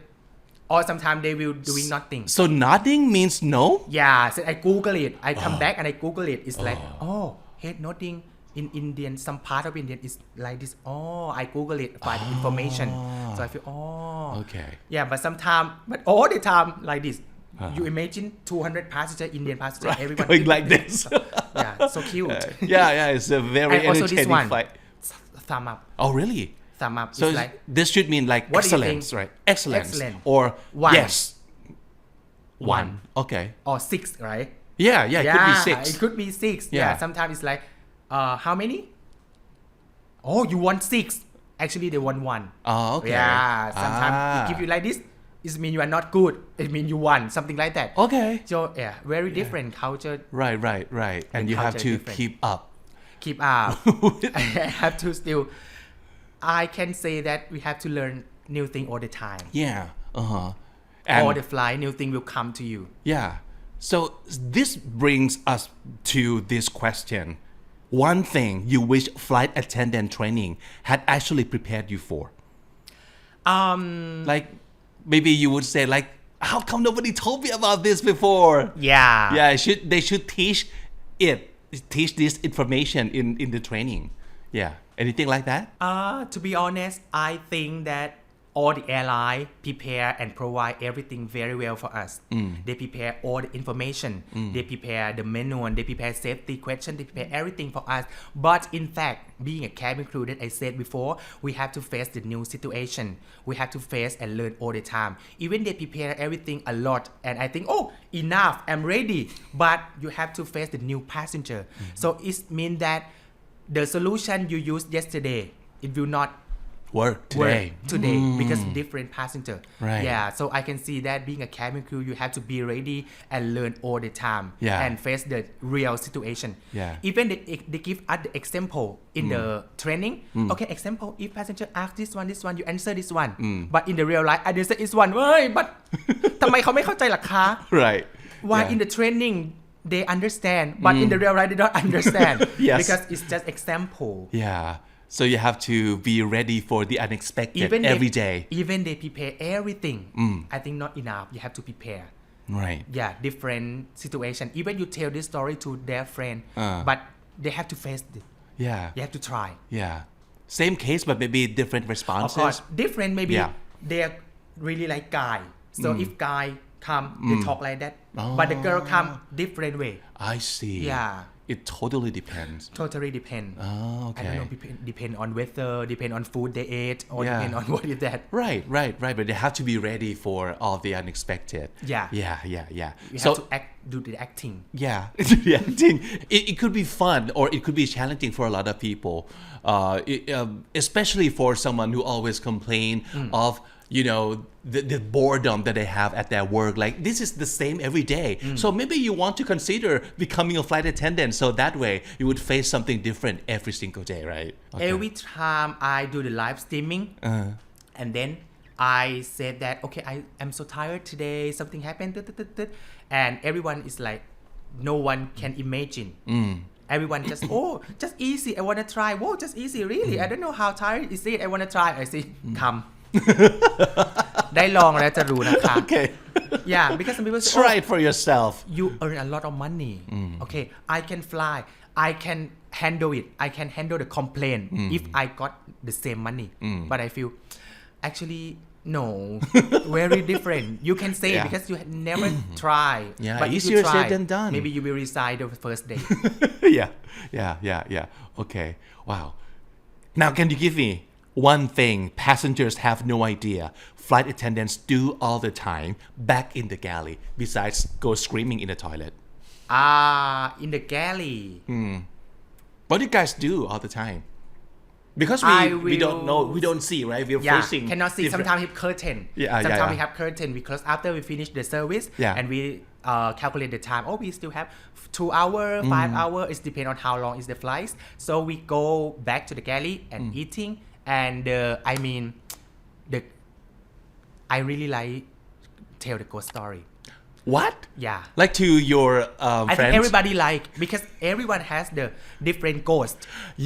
or sometimes they will doing nothing. So nodding means no? Yeah. So I Google it. I come back and I Google it. It's like, head nodding in Indian. Some part of Indian is like this. I Google it, find the information. So I feel, Okay. Yeah, but sometimes, but all the time like this. You imagine 200 passenger, Indian passenger, everyone Going like this. Yeah, so cute. Yeah, it's a very And also this entertaining one. flight. Thumb up. Oh, really? Thumb up. So It's like this should mean like What do you excellence, think? right? Excellence. Excellent. Or One. yes. One. Okay. or 6, right? Yeah, it could be six. It could be 6. Yeah. Yeah. Sometimes it's like, how many? Oh, you want 6. Actually, they want 1. Oh, okay. Yeah. Sometimes it give you like this. It mean you are not good. It mean you won. Something like that. Okay. So yeah, very different culture. Right. And you have culture to different. keep up. Keep up. I have to still. I can say that we have to learn new thing all the time. Yeah. Uh-huh. And All the fly, new thing will come to you. yeah. So this brings us to this question. One thing you wish flight attendant training had actually prepared you for. Like maybe you would say like, how come nobody told me about this before? Yeah. Yeah, they should teach this information in the training. Yeah. Anything like that? To be honest, I think that all the airline prepare and provide everything very well for us. They prepare all the information. They prepare the manual. They prepare safety question. They prepare everything for us. But in fact, being a cabin crew that I said before, we have to face the new situation. We have to face and learn all the time. Even they prepare everything a lot. And I think, enough, I'm ready. But you have to face the new passenger. So it means that the solution you used yesterday, it will not Work work today. today because different passenger. Right. Yeah, so I can see that being a cabin crew, you have to be ready and learn all the time. Yeah. And face the real situation. Yeah. Even they give us the example in the training. Okay, example, if passenger ask this one, you answer this one. But in the real life, I answer this one. But ทำไมเขาไม่เข้าใจล่ะคะ Right. Why Yeah. in the training they understand, but in the real life they don't understand. Yes. Because it's just example. Yeah. So you have to be ready for the unexpected every day. Even they prepare everything. I think not enough. You have to prepare. Right. Yeah, different situation. Even you tell this story to their friend, but they have to face it. Yeah. You have to try. Yeah. Same case, but maybe different Of responses. course, different maybe Yeah. they're really like guy. So if guy come, they talk like that. But the girl come different way. I see. Yeah. It totally depends. Totally depend. Oh, I okay. don't know, depend on weather, depend on food they ate, or Yeah. depend on what is that. Right. But they have to be ready for all the unexpected. Yeah. Yeah. You So have to do the acting. yeah, reacting. It could be fun or it could be challenging for a lot of people, especially for someone who always complain of the boredom that they have at their work. Like this is the same every day. So maybe you want to consider becoming a flight attendant. So that way you would face something different every single day, right? Okay. Every time I do the live streaming, and then I said that, okay, I am so tired today, something happened, and everyone is like, no one can imagine. Everyone just, just easy, I want to try. Whoa, just easy, really. I don't know how tired is it, I want to try. I say, come. ได้ลองแล้วจะรู้นะคะ Okay. Yeah, because some people say, Try it for yourself. you earn a lot of money. Okay, I can fly. I can handle it. I can handle the complaint if I got the same money. But I feel, actually, no, very different. You can say Yeah. because you had never try. Yeah, but if easier you try, said than done. Maybe you will resign the first day. Yeah. Okay. Wow. Now, can you give me one thing passengers have no idea flight attendants do all the time back in the galley besides go screaming in the toilet? In the galley. What do you guys do all the time? Because we don't know, we don't see, right? We're Yeah, facing cannot see. different- Sometimes we have curtain. Yeah, Sometimes yeah. we have curtain. We close after we finish the service. Yeah. And we calculate the time. We still have 2 hours, 5 hours. It depends on how long is the flight. So we go back to the galley and eating. And I really like tell the ghost story. What? Yeah. Like to your I friends? think everybody like because everyone has the different ghost.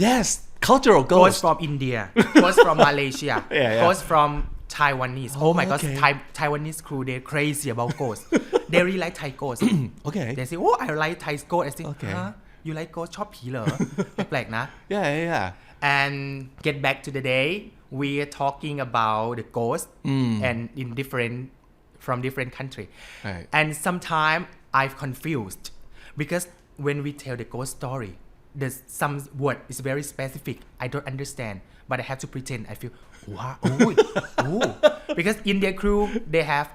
Yes, cultural Ghost ghost. from India, ghost from Malaysia, Yeah. ghost from Taiwanese. Oh my god, okay. Taiwanese crew, they're crazy about ghosts. They really like Thai ghosts. Okay. They say, oh I like Thai ghost. I say, Okay. huh? You like ghost ชอบผีเหรอ แปลกๆนะ Yeah. And get back to the day, we are talking about the ghost and in from different country. Right. And sometimes I'm confused because when we tell the ghost story, there's some word is very specific. I don't understand, but I have to pretend. I feel wow, ooh. Because India crew they have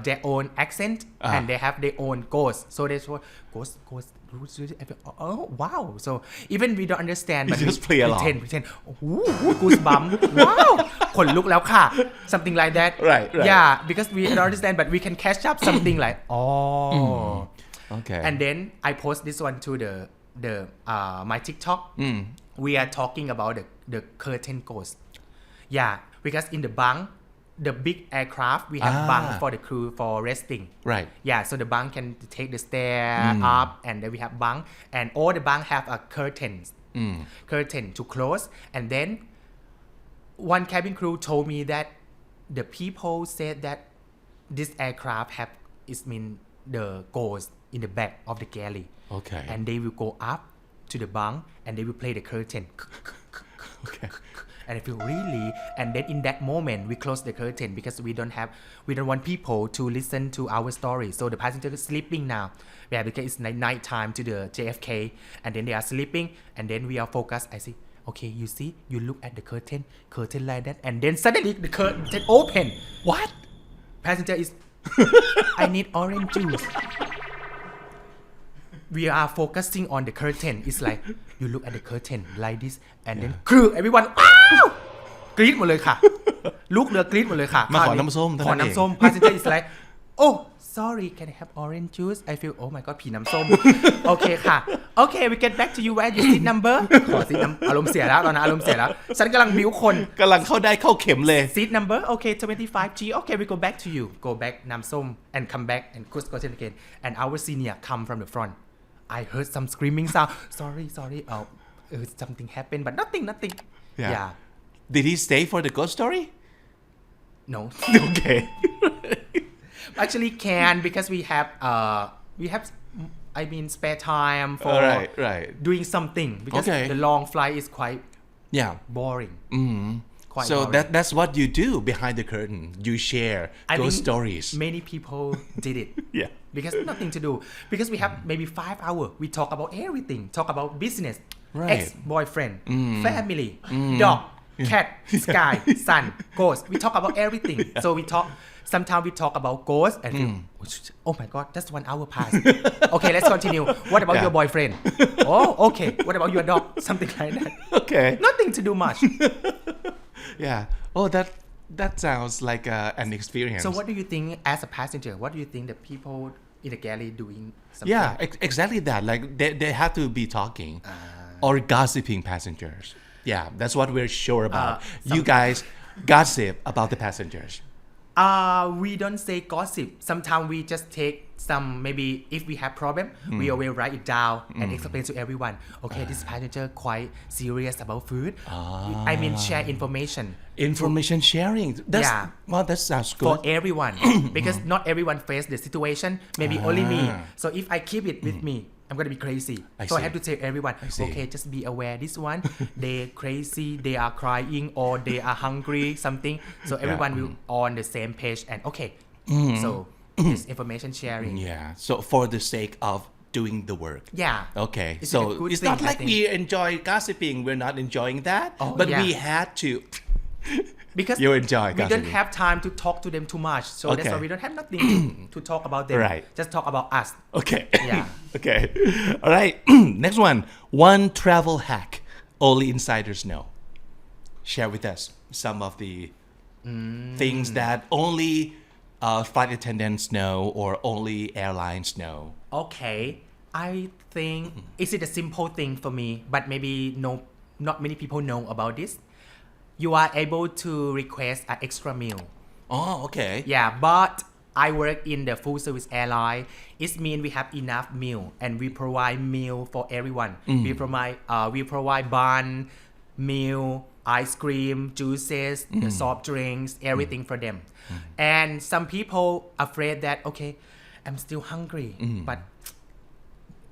their own accent and they have their own ghost. So they say ghost. I feel, oh wow. So even we don't understand, but You just we play along. pretend. Goosebumps. Wow. ขนลุกแล้วค่ะ something like that. Right. Yeah, because we don't understand, but we can catch up something like oh. Okay. And then I post this one to the my TikTok. We are talking about the curtain ghost. Yeah, because in the bunk, the big aircraft we have bunk for the crew for resting. Right. Yeah, so the bunk can take the stair up, and then we have bunk, and all the bunk have a curtain to close, and then one cabin crew told me that the people said that this aircraft is mean the ghost in the back of the galley. Okay. And they will go up to the bunk and they will play the curtain. Okay. And I feel really, and then in that moment we close the curtain because we don't want people to listen to our story. So the passenger is sleeping now. Yeah, because it's night time to the JFK, and then they are sleeping, and then we are focused. I see. Okay, you see, you look at the curtain like that, and then suddenly the curtain open. What? Passenger is, I need orange juice. We are focusing on the curtain. It's like you look at the curtain like this, and then everyone ว้าวกรี๊ดหมดเลยค่ะ ลูกเรือกรี๊ดหมดเลยค่ะ มาขอน้ำส้ม ขอน้ำส้ม Passenger is like oh sorry can I have orange juice I feel oh my god ผีน้ำส้ม โอเคค่ะ Okay we get back to you where your seat number ขอซีทนัมอารมณ์เสียแล้วตอนนั้นอารมณ์เสียแล้วฉันกำลังบิ้วคน กำลังเข้าได้เข้าเข็มเลย seat number okay 25G okay we go back to you go back น้ำส้ม and come back and go again and our senior come from the front I heard some screaming sound sorry something happened but nothing yeah Did he stay for the ghost story? no Okay. actually can because we have I mean spare time for Right. doing something because Okay. the long flight is quite Yeah. boring quite So boring. that's what you do behind the curtain. You share I ghost think stories. many people did it Yeah. because nothing to do because we have maybe 5 hours we talk about everything talk about business Right. ex-boyfriend family dog cat sky sun ghost we talk about everything so sometimes we talk about ghost and feel, oh my god just 1 hour passed okay let's continue what about your boyfriend oh okay what about your dog something like that Okay. nothing to do much Yeah. Oh, that sounds like an experience. so what do you think as a passenger what do you think that people in the galley doing something Yeah, exactly that. Like they have to be talking or gossiping passengers. Yeah, that's what we're sure about. You guys gossip about the passengers. We don't say gossip. Sometimes we just take some maybe if we have problem, we will write it down and explain to everyone. Okay, this passenger quite serious about food. I mean share information Information sharing. That's, Yeah. Well, that sounds for good. everyone because not everyone face the situation. Maybe only me. So if I keep it with me, I'm gonna be crazy. I So I see. have to tell everyone. see. Okay, just be aware. This one, they crazy. They are crying or they are hungry. Something. So everyone will on the same page and okay. So it's information sharing. Yeah. So for the sake of doing the work. Yeah. Okay. It's So like a good it's thing, not I like think. we enjoy gossiping. We're not enjoying that. Oh, but yeah. we had to. Because You enjoy we don't gossiping. have time to talk to them too much. So that's Okay. why we don't have nothing to talk about them. Right. Just talk about us. Okay. Yeah. Okay. All right. Next one. One travel hack only insiders know. Share with us some of the things that only flight attendants know or only airlines know. Okay. I think is it a simple thing for me, but maybe not many people know about this. You are able to request an extra meal. Oh, okay. Yeah, but I work in the full service airline. It means we have enough meal and we provide meal for everyone. We provide bun, meal, ice cream, juices, the soft drinks, everything for them. And some people afraid that okay, I'm still hungry, but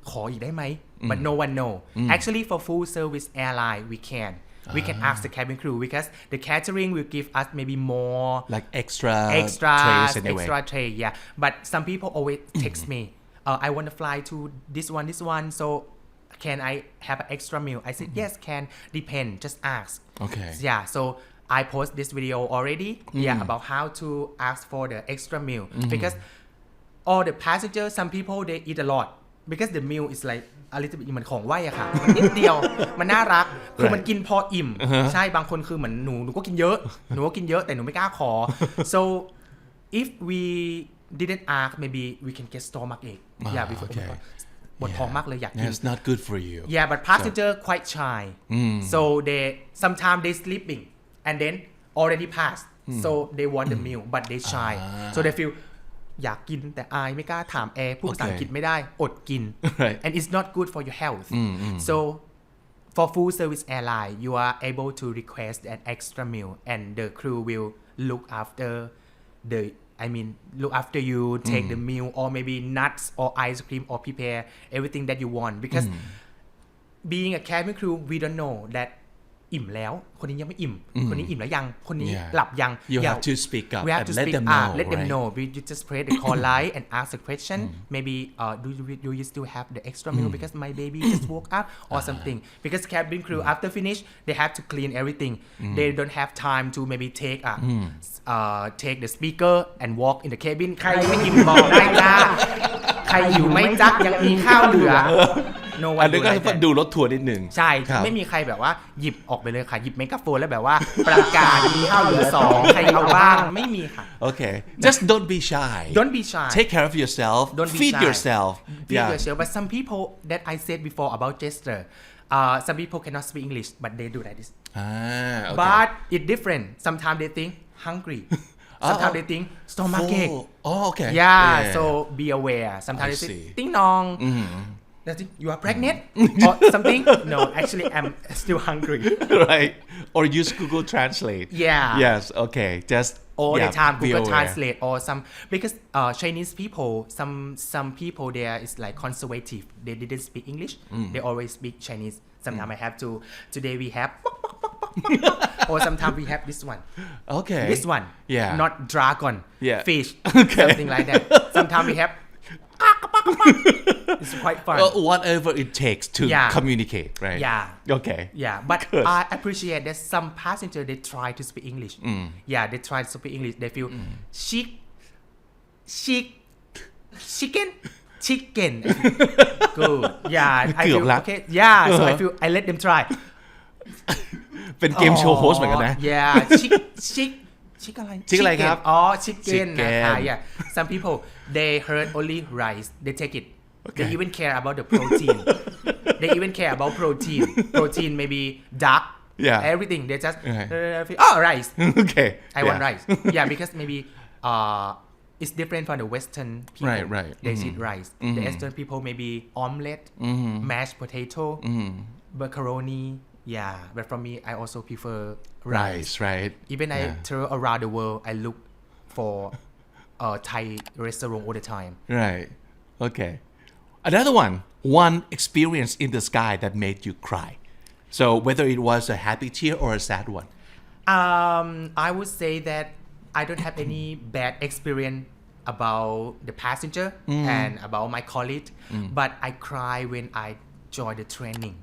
ขออีกได้ไหม but no one know. Actually for full service airline we can ask the cabin crew because the catering will give us maybe more like extra trays anyway. extra tray, yeah. But some people always text me, I want to fly to this one, so can I have an extra meal? I said yes, can, depend, just ask. Okay. Yeah, so I post this video already, about how to ask for the extra meal because all the passengers, some people they eat a lot because the meal is like a little bit เหมือนของไหว้อะค่ะ มันนิดเดียวมันน่ารักคือมันกินพออิ่มใช่บางคนคือเหมือนหนูก็กินเยอะแต่หนูไม่กล้าขอ so if we didn't ask maybe we can get stomach ache before ปวดท้องมากเลยอยากกิน It's not good for you. but passenger quite shy so they sometimes they sleeping and then already passed so they want the meal but they shy so they feel อยากกินแต่อายไม่กล้าถามแอร์พูดภาษาอังกฤษไม่ได้อดกิน and it's not good for your health so for full service airline you are able to request an extra meal and the crew will look after you take the meal or maybe nuts or ice cream or prepare everything that you want because being a cabin crew we don't know that อิ่มแล้วคนนี้ยังไม่อิ่มคนนี้อิ่มแล้วยังคนนี้หลับยัง You have to speak up we have and to let speak them up know, let them right? know we just press the call light and ask a question maybe do you still have the extra meal because my baby just woke up or something because cabin crew after finish they have to clean everything they don't have time to maybe take the speaker and walk in the cabin ใครไม่อิ่มบอกได้จ้าใครอยู่ไม่จักยังมีข้าวเหลือno อั one นนี้ก็ดูรถทัวร์นิดนึง ใช่ไม่มีใครแบบว่าหยิบออกไปเลยค่ะหยิบเมกะโฟนแล้วแบบว่าประกาศมีข้าวเหลือ2ใครเอาบ้างไม่มีค่ะ Okay just don't be shy take care of yourself feed yourself yourself but some people that I said before about gesture some people cannot speak English but they do like this okay. but it different sometimes they think hungry sometimes they think stomachache okay so be aware sometimes they think ting nong you are pregnant or something no actually I'm still hungry right or use Google Translate yes okay just all the time Google Translate or some because Chinese people some people there is like conservative they didn't speak English they always speak Chinese sometimes I have to today we have or sometimes we have this one this one not dragon fish something like that sometimes we have it's quite fun whatever it takes to communicate right okay but I appreciate that some passenger they try to speak English they try to speak English they feel chicken good I feel okay so I feel I let them try เป็นเกมโชว์โฮสเหมือนกันนะ ชิคอะไร ชิคอะไรครับ chicken นะคะ some people they heard only rice they take it they even care about the protein they even care about protein maybe duck everything they just rice okay I want rice because maybe it's different from the Western people right they eat rice the Eastern people maybe omelette mashed potato macaroni but for me I also prefer rice right even I travel around the world I look for Thai restaurant all the time right okay another one experience in the sky that made you cry so whether it was a happy tear or a sad one I would say that I don't have any bad experience about the passenger and about my colleague but I cry when I join the training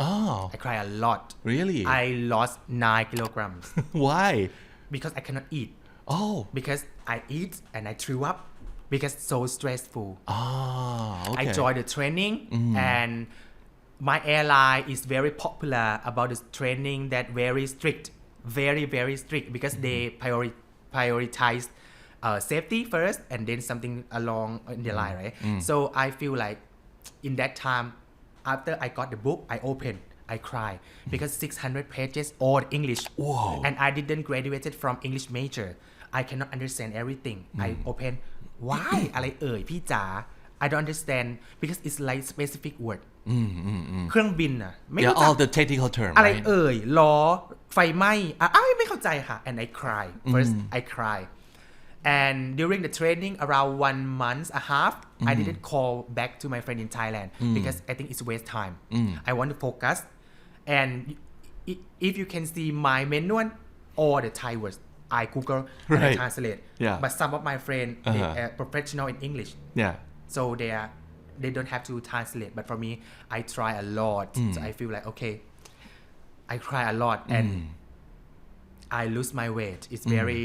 I cry a lot really I lost 9 kilograms why because I cannot eat because I eat and I threw up because so stressful okay. I joined the training and my airline is very popular about the training that very strict very strict because they prioritize safety first and then something along in the line right so I feel like in that time after I got the book I opened I cry because 600 pages all English and I didn't graduated from English major I cannot understand everything I open why อะไรเอ่ยพี่จ๋า I don't understand because it's like specific word เครื่องบินอ่ะไม่ Yeah, รู้จั all ก the technical term, อะไร right? เอ่ยล้อไฟไหม้ไม่เข้าใจค่ะ and I cry first I cry and during the training around 1 month a half I didn't call back to my friend in Thailand because I think it's waste time I want to focus and if you can see my manual or the Thai words I Google and I Right. translate Yeah. but some of my friends they are professional in English Yeah. so they don't have to translate but for me I try a lot so I feel like okay I cry a lot and I lose my weight it's very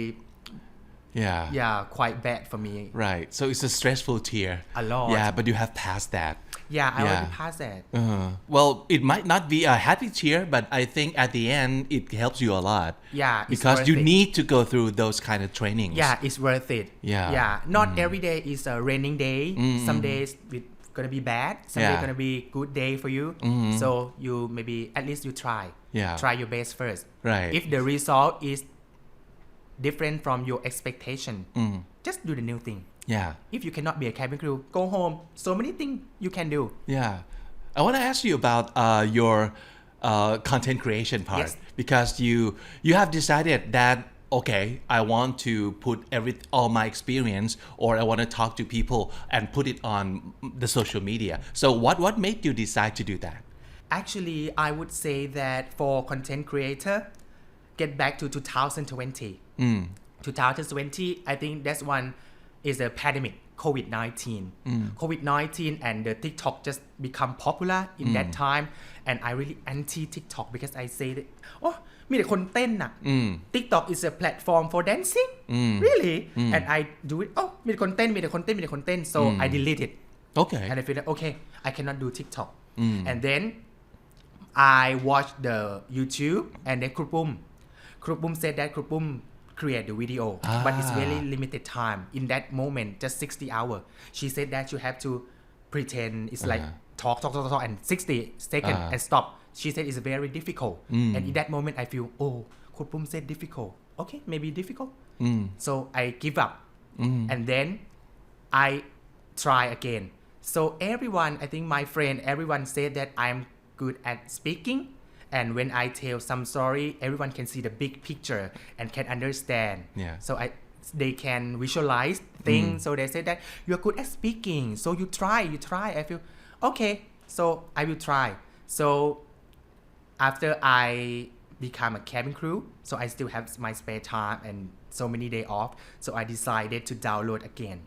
Yeah. quite bad for me Right. So it's a stressful tear. A lot. Yeah, but you have passed that. I already passed that Well, it might not be a happy tear, but I think at the end it helps you a lot. It's Because worth you it. need to go through those kind of trainings. It's worth it Yeah. not every day is a raining day some days it's gonna be bad some days gonna be good day for you so you maybe at least you try Yeah. try your best first Right. if the result is different from your expectation just do the new thing Yeah. if you cannot be a cabin crew go home so many things you can do Yeah. I want to ask you about your content creation part Yes. because you have decided that okay, I want to put all my experience or I want to talk to people and put it on the social media. So what made you decide to do that? actually I would say that for content creator get back to 2020 2020 I think that's one is a pandemic COVID-19 COVID-19 and the TikTok just become popular in that time and I really anti TikTok because I say thatมีแต่คนเต้นน่ะ TikTok is a platform for dancing really and I do it มีแต่คนเต้นมีแต่คนเต้นมีแต่คนเต้น so I delete it Okay. and I feel like okay I cannot do TikTok and then I watched the YouTube and then Krupum said that Krupum create the video but it's very limited time in that moment just 60 hours she said that you have to pretend it's like talk and 60 seconds and stop she said it's very difficult and in that moment I feel Krupum said difficult okay maybe difficult so I give up and then I try again so everyone I think my friend everyone said that I'm good at speaking and when I tell some story everyone can see the big picture and can understand Yeah. so they can visualize things so they say that you're good at speaking so you try I feel okay so I will try so after I become a cabin crew so I still have my spare time and so many day off so I decided to download again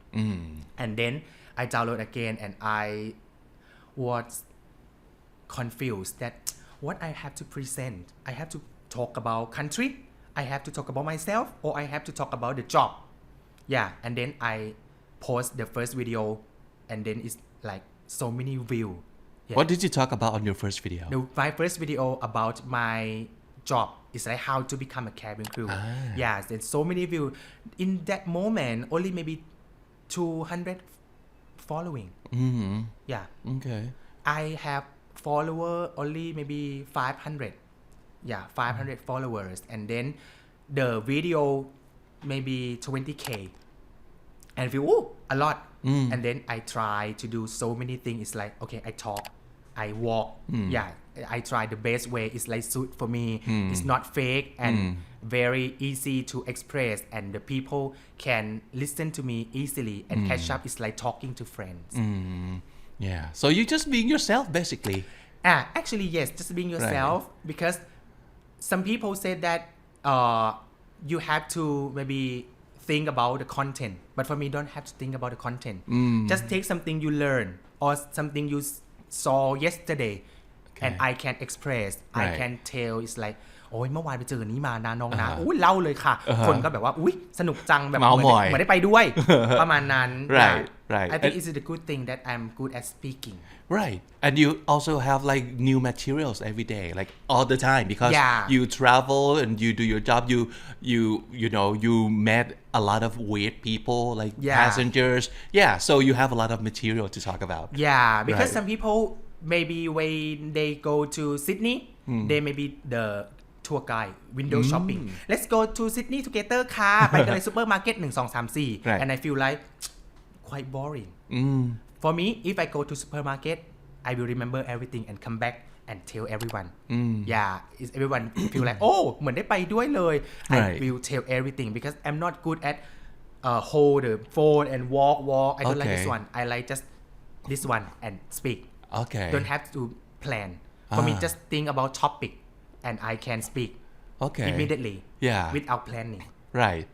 and then I download again and I was confused that what I have to present I have to talk about country I have to talk about myself or I have to talk about the job and then I post the first video and then it's like so many view What did you talk about on your first video? my first video about my job is like how to become a cabin crew and so many view in that moment only maybe 200 following Okay. I have follower only maybe 500 500 followers and then the video maybe 20k and I feel a lot and then I try to do so many things it's like okay I talk I walk I try the best way it's like suit for me it's not fake and very easy to express and the people can listen to me easily and catch up it's like talking to friends Yeah. So you're just being yourself basically. Actually yes just being yourself because some people say that you have to maybe think about the content but for me don't have to think about the content just take something you learn or something you saw yesterday and I can express I can tell it's likeโอ้ยเมื่อวานไปเจอนี้มานะน้องนะอุ้ยเล่าเลยค่ะคนก็แบบว่าอุ้ยสนุกจังแบบเหมือนได้ไปด้วยประมาณนั้น Right. I think it's a good thing that I'm good at speaking Right. And you also have like new materials every day, like all the time because you travel and you do your job. You met a lot of weird people like passengers. So you have a lot of material to talk about. Because some people maybe when they go to Sydney they may be the tour guide window shopping let's go to Sydney together ค่ะ ไปกันเลยซูเปอร์มาร์เก็ต1 2 3 4 and I feel like quite boring. For me, if I go to supermarket, I will remember everything and come back and tell everyone. Yeah, is everyone feel like oh เหมือนได้ไปด้วยเลย I Right. will tell everything because I'm not good at hold the phone and walk. I don't like Okay. this one. I like just this one and speak. Okay. Don't have to plan. For me, just think about topic and I can speak Okay. immediately. Yeah. Without planning. Right.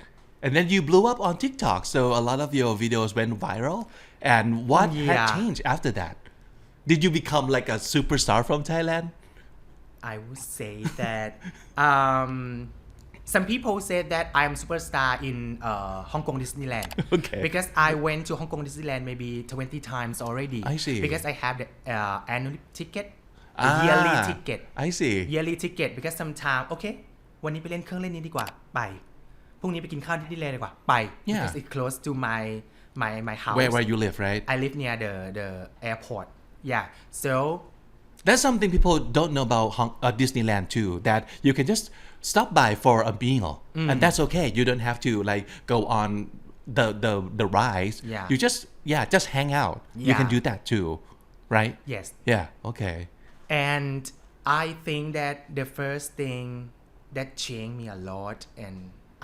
And then you blew up on TikTok, so a lot of your videos went viral. And what had Yeah. changed after that? Did you become like a superstar from Thailand? I would say that some people say that I'm superstar in Hong Kong Disneyland. Okay. Because I went to Hong Kong Disneyland maybe 20 times already. I see. Because I have the annual ticket, the Ah, yearly ticket. I see. Yearly ticket because sometimes okay วันนี้ไปเล่นเครื่องเล่นนี้ดีกว่าไปพรุ่งนี้ไปกินข้าวที่ดิสนีย์แลนด์ดีกว่าไป Yeah. because it close to my house. Where you live, right? I live near the airport. Yeah. So That's something people don't know about Disneyland too. That you can just stop by for a meal, and that's okay. You don't have to like go on the rides. Yeah. You just hang out. You can Yeah. do that too, right? yes. Yeah. Okay. And I think that the first thing that changed me a lot, and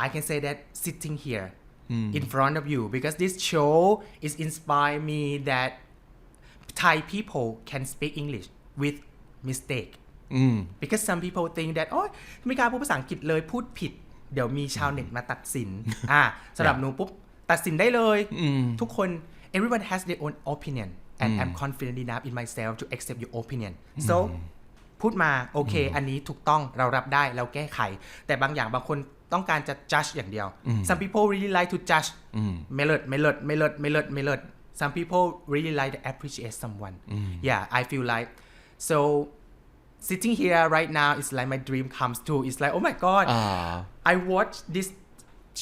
I can say that sitting here in front of you, because this show is inspired me that Thai people can speak English with mistake. Because some people think that โอ๊ยไม่กล้าพูดภาษาอังกฤษเลยพูดผิด เดี๋ยวมีชาวเน็ตมาตัดสิน สำหรับหนูปุ๊บตัดสินได้เลย ทุกคน everyone has their own opinion and I'm confident enough in myself to accept your opinion so พูดมาโอเค อันนี้ถูกต้องเรารับได้เราแก้ไข แต่บางอย่างบางคนต้องการจะ judge อย่างเดียว some people really like to judge ไม่เลิศ some people really like to appreciate someone yeah I feel like so sitting here right now is like my dream comes true it's like oh my god I watched this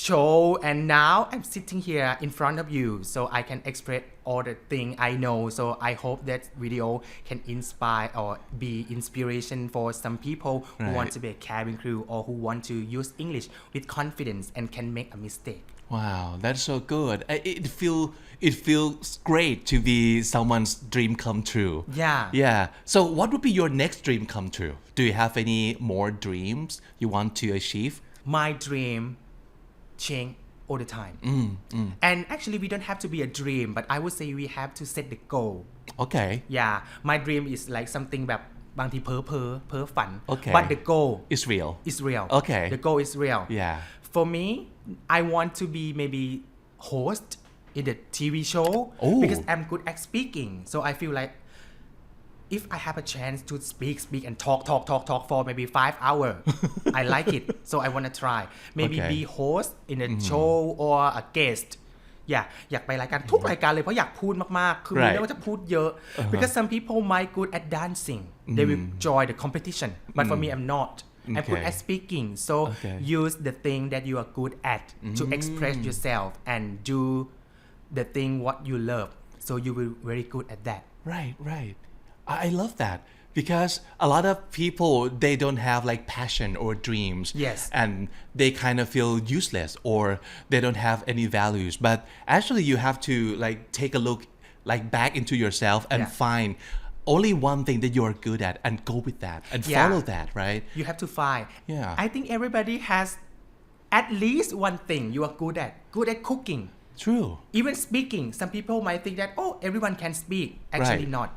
show and now I'm sitting here in front of you so I can express all the thing I know so I hope that video can inspire or be inspiration for some people who want to be a cabin crew or who want to use English with confidence and can make a mistake. Wow, that's so good. It feels great to be someone's dream come true. Yeah. Yeah. So what would be your next dream come true? Do you have any more dreams you want to achieve? My dream change all the time. And actually we don't have to be a dream but I would say we have to set the goal. Okay. Yeah, my dream is like something แบบบางทีเพ้อฝัน Okay. but the goal It's real. is real. Okay. The goal is real. Yeah. For me, I want to be maybe host in the TV show Oh. because I'm good at speaking. So I feel like if I have a chance to speak and talk for maybe 5 hours, I like it. So I want to try. Maybe Okay. be host in a show or a guest. อยากไปรายการทุกรายการเลยเพราะอยากพูดมากๆคือไม่ได้ว่าจะพูดเยอะ because some people might good at dancing they will join the competition but for me I'm not I'm good Okay. at speaking so Okay. use the thing that you are good at to express yourself and do the thing what you love so you will very good at that Right. I love that because a lot of people they don't have like passion or dreams. Yes. And they kind of feel useless or they don't have any values. But actually you have to like take a look like back into yourself and Yeah. find only one thing that you're good at and go with that and Yeah. follow that, right? you have to find Yeah. I think everybody has at least one thing you are good at cooking True. even speaking some people might think that oh everyone can speak actually Right. not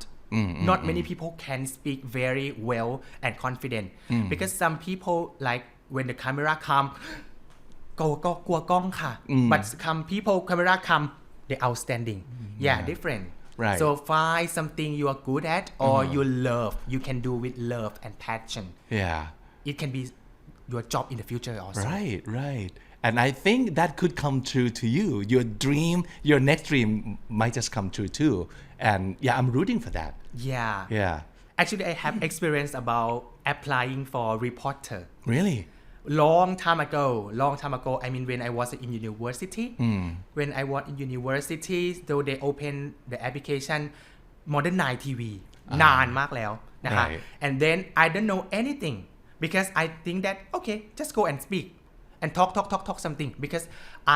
not many people can speak very well and confident because some people like when the camera come ก็กลัวกล้องค่ะ but some people camera come they outstanding different Right. so find something you are good at or you love you can do with love and passion Yeah. it can be your job in the future also Right. And I think that could come true to you. Your next dream might just come true too. And yeah, I'm rooting for that. Yeah. Actually I have experience about applying for reporter Really? long time ago I mean when I was in university when I was in university so they opened the application Modern Night TV นานมากแล้วนะคะ Right. and then I don't know anything because I think that okay just go and speak and talk something because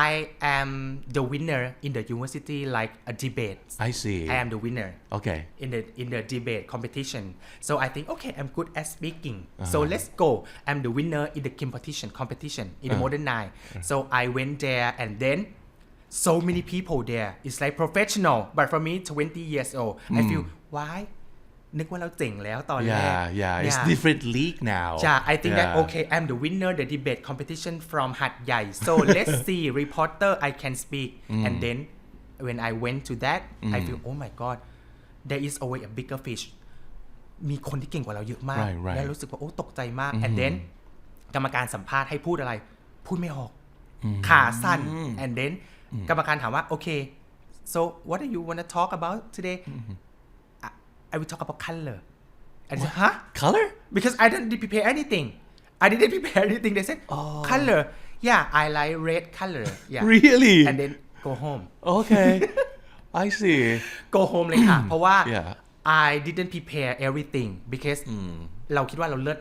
I am the winner in the university like a debate. I see. I am the winner Okay. in the debate competition. So I think okay, I'm good at speaking. So let's go. I'm the winner in the competition in the modern nine. So I went there and then so many people there. It's like professional. But for me, 20 years old, I feel why? นึกว่าเราเจ๋งแล้วตอนแรก Yeah. It's different league now. Yeah, I think that okay, I'm the winner the debate competition from หัดใหญ่ so let's see reporter I can speak and then when I went to that I feel oh my god there is always a bigger fish มีคนที่เก่งกว่าเราเยอะมาก Right. แล้วรู้สึกว่าโอ้ตกใจมาก and then กรรมการสัมภาษณ์ให้พูดอะไรพูดไม่ออกขาสั้น and then กรรมการถามว่า okay so what do you want to talk about today I will talk about color and I said huh Color? because I didn't prepare anything they said color yeah I like red color yeah Really? and then go home Okay. I see. go home เลยค่ะ เพราะว่า Yeah. I didn't prepare everything because เราคิดว่าเราเลิศ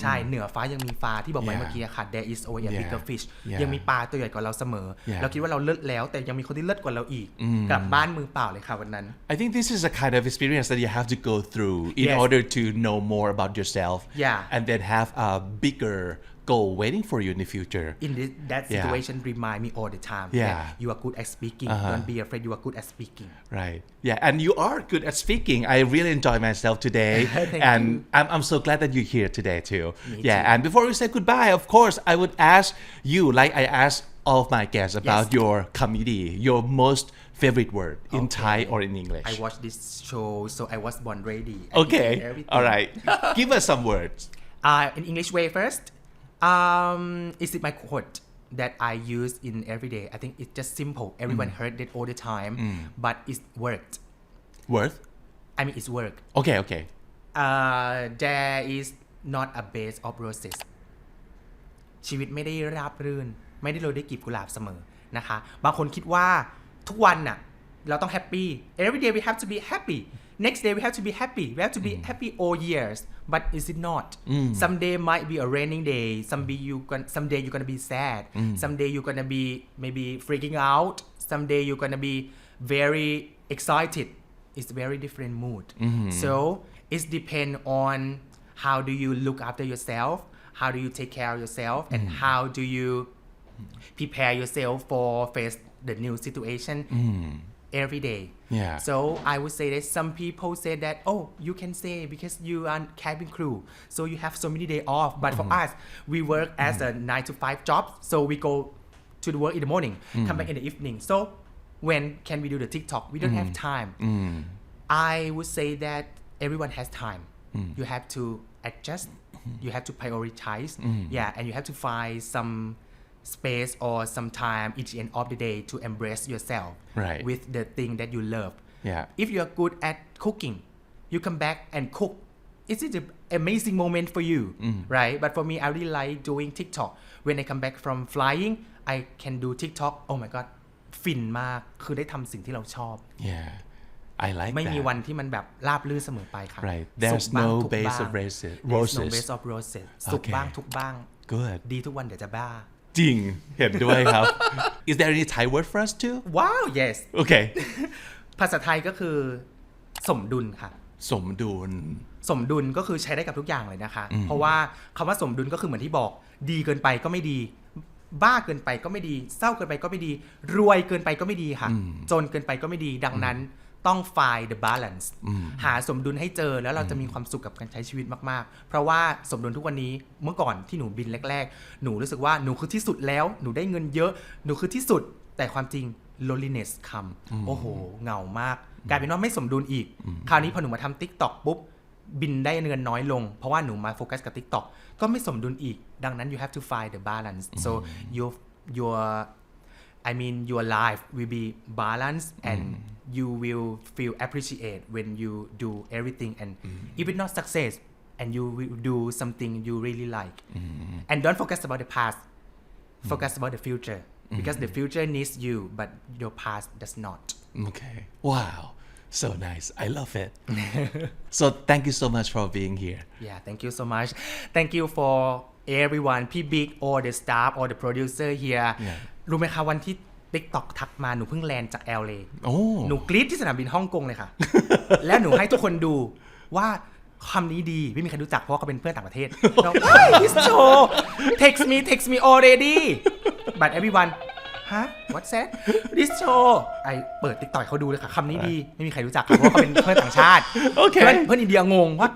ใช่เหนือฟ้ายังมีฟ้าที่บอกไว้ Yeah. เมื่อกี้ค่ะ there is always a bigger fish Yeah. ยังมีปลาตัวใหญ่กว่าเราเสมอ Yeah. เราคิดว่าเราเลิศแล้วแต่ยังมีคนที่เลิศกว่าเราอีกกลับบ้านมือเปล่าเลยค่ะวันนั้น I think this is a kind of experience that you have to go through in Yes. order to know more about yourself. Yeah. And then have a bigger goal waiting for you in the future. in that situation remind me all the time Yeah. that you are good at speaking don't be afraid you are good at speaking Right. Yeah. And you are good at speaking. I really enjoy myself today. Thank and you. I'm so glad that you're here today too. Me Yeah. too. And before we say goodbye, of course, I would ask you, like I asked all of my guests about Yes. your comedy, your most favorite word in Thai or in English. I watched this show so I was born ready I Okay. eat everything. All right. Give us some words. In English way first is it my quote that I use in every day I think it's just simple everyone heard it all the time but it worked Worth? I mean it's work Okay. there is not a bed of roses ชีวิตไม่ได้ราบรื่นไม่ได้โรยด้วยกลีบกุหลาบเสมอนะคะบางคนคิดว่าทุกวันน่ะเราต้องแฮปปี้ every day we have to be happy next day we have to be happy we have to be happy all years but is it not someday might be a raining day someday you're gonna be sad someday you're gonna be maybe freaking out someday you're gonna be very excited it's very different mood so it depends on how do you look after yourself how do you take care of yourself and how do you prepare yourself for face the new situation every day Yeah. so I would say that some people say that oh you can say because you are cabin crew so you have so many day off but for us we work as a 9 to 5 job so we go to the work in the morning come back in the evening so when can we do the TikTok we don't have time I would say that everyone has time you have to adjust you have to prioritize yeah and you have to find some space or some time each end of the day to embrace yourself Right. with the thing that you love Yeah. if you are good at cooking you come back and cook it's an amazing moment for you right but for me I really like doing TikTok when I come back from flying I can do TikTok oh my god ฟินมากคือได้ทำสิ่งที่เราชอบ Yeah. I like ไม่ that. มีวันที่มันแบบราบรื่นเสมอไปค่ะ Right. สุ There's ขบ้าง no ทุก base บ้าง of roses. There's no Roses. base of roses สุข Okay. บ้างทุกบ้าง Good. ดีทุกวันเดี๋ยวจะบ้า จริง เห็นด้วยครับ Is there any Thai word for us too? wow yes Okay. ภาษาไทยก็คือสมดุลค่ะ สมดุล สมดุลก็คือใช้ได้กับทุกอย่างเลยนะคะ เพราะว่าคำว่าสมดุลก็คือเหมือนที่บอกดีเกินไปก็ไม่ดี บ้าเกินไปก็ไม่ดี เศร้าเกินไปก็ไม่ดี รวยเกินไปก็ไม่ดีค่ะ จนเกินไปก็ไม่ดี ดังนั้นต้อง find the balance หาสมดุลให้เจอแล้วเราจะมีความสุขกับการใช้ชีวิตมากๆ เพราะว่าสมดุลทุกวันนี้เมื่อก่อนที่หนูบินแรกๆ หนูรู้สึกว่าหนูคือที่สุดแล้ว หนูได้เงินเยอะ หนูคือที่สุด แต่ความจริง loneliness คำโอ้โห เหงามาก กลายเป็นว่าไม่สมดุลอีก คราวนี้พอหนูมาทำ TikTok ปุ๊บ บินได้เงินน้อยลง เพราะว่าหนูมาโฟกัสกับ TikTok ก็ไม่สมดุลอีก ดังนั้น you have to find the balance so your life will be balanced and you will feel appreciate when you do everything and if it's not success and you will do something you really like and don't focus about the past focus about the future because the future needs you but your past does not Okay. Wow. So nice. I love it. So thank you so much for being here. yeah thank you so much thank you for everyone พี่ Big all the staff all the producer here รู้ไหมคะวันที่ TikTok ทักมาหนูเพิ่งแลนด์จาก LA หนูกรี๊ดที่สนามบินฮ่องกงเลยค่ะ แล้วหนูให้ทุกคนดูว่าคำนี้ดีไม่มีใครรู้จักเพราะว่าเขาเป็นเพื่อนต่างประเทศเราThis show text me already but everyone ฮะ what's that this show ไอเปิด TikTok เขาดูเลยค่ะคำนี้ดีไม่มีใครรู้จักเพราะว่าเขาเป็นเพื่อนต่างชาติเพื่อนอินเดียงงว่า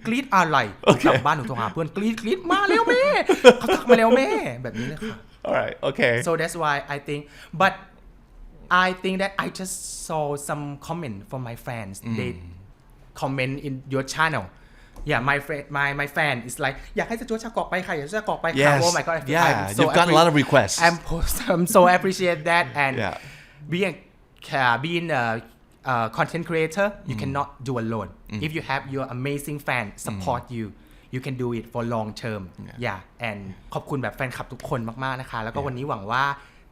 กรี๊ดอะไรกลับบ้านหนูโทรหาเพื่อนกรี๊ดมาแล้วแม่เขาทักมาแล้วแม่แบบนี้เลยค่ะ alright okay so that's why I think but I think that I just saw some comment from my friends they comment in your channel yeah my fan is like อยากให้จะโจชากอกไปค่ะอยากจะกอกไปค่ะ yes oh my god yeah you've got a lot of requests I'm so appreciate that and being a content creator you cannot do alone if you have your amazing fan support you can do it for long term yeah and ขอบคุณแบบแฟนคลับทุกคนมากๆนะคะแล้วก็วันนี้หวังว่า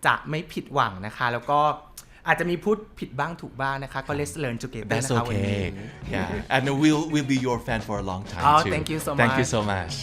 จะไม่ผิดหวังนะคะแล้วก็อาจจะมีพูดผิดบ้างถูกบ้างนะคะก็ let's learn together that's นะคะวันนี้ okay yeah and we'll be your fan for a long time oh too thank you so much thank you so much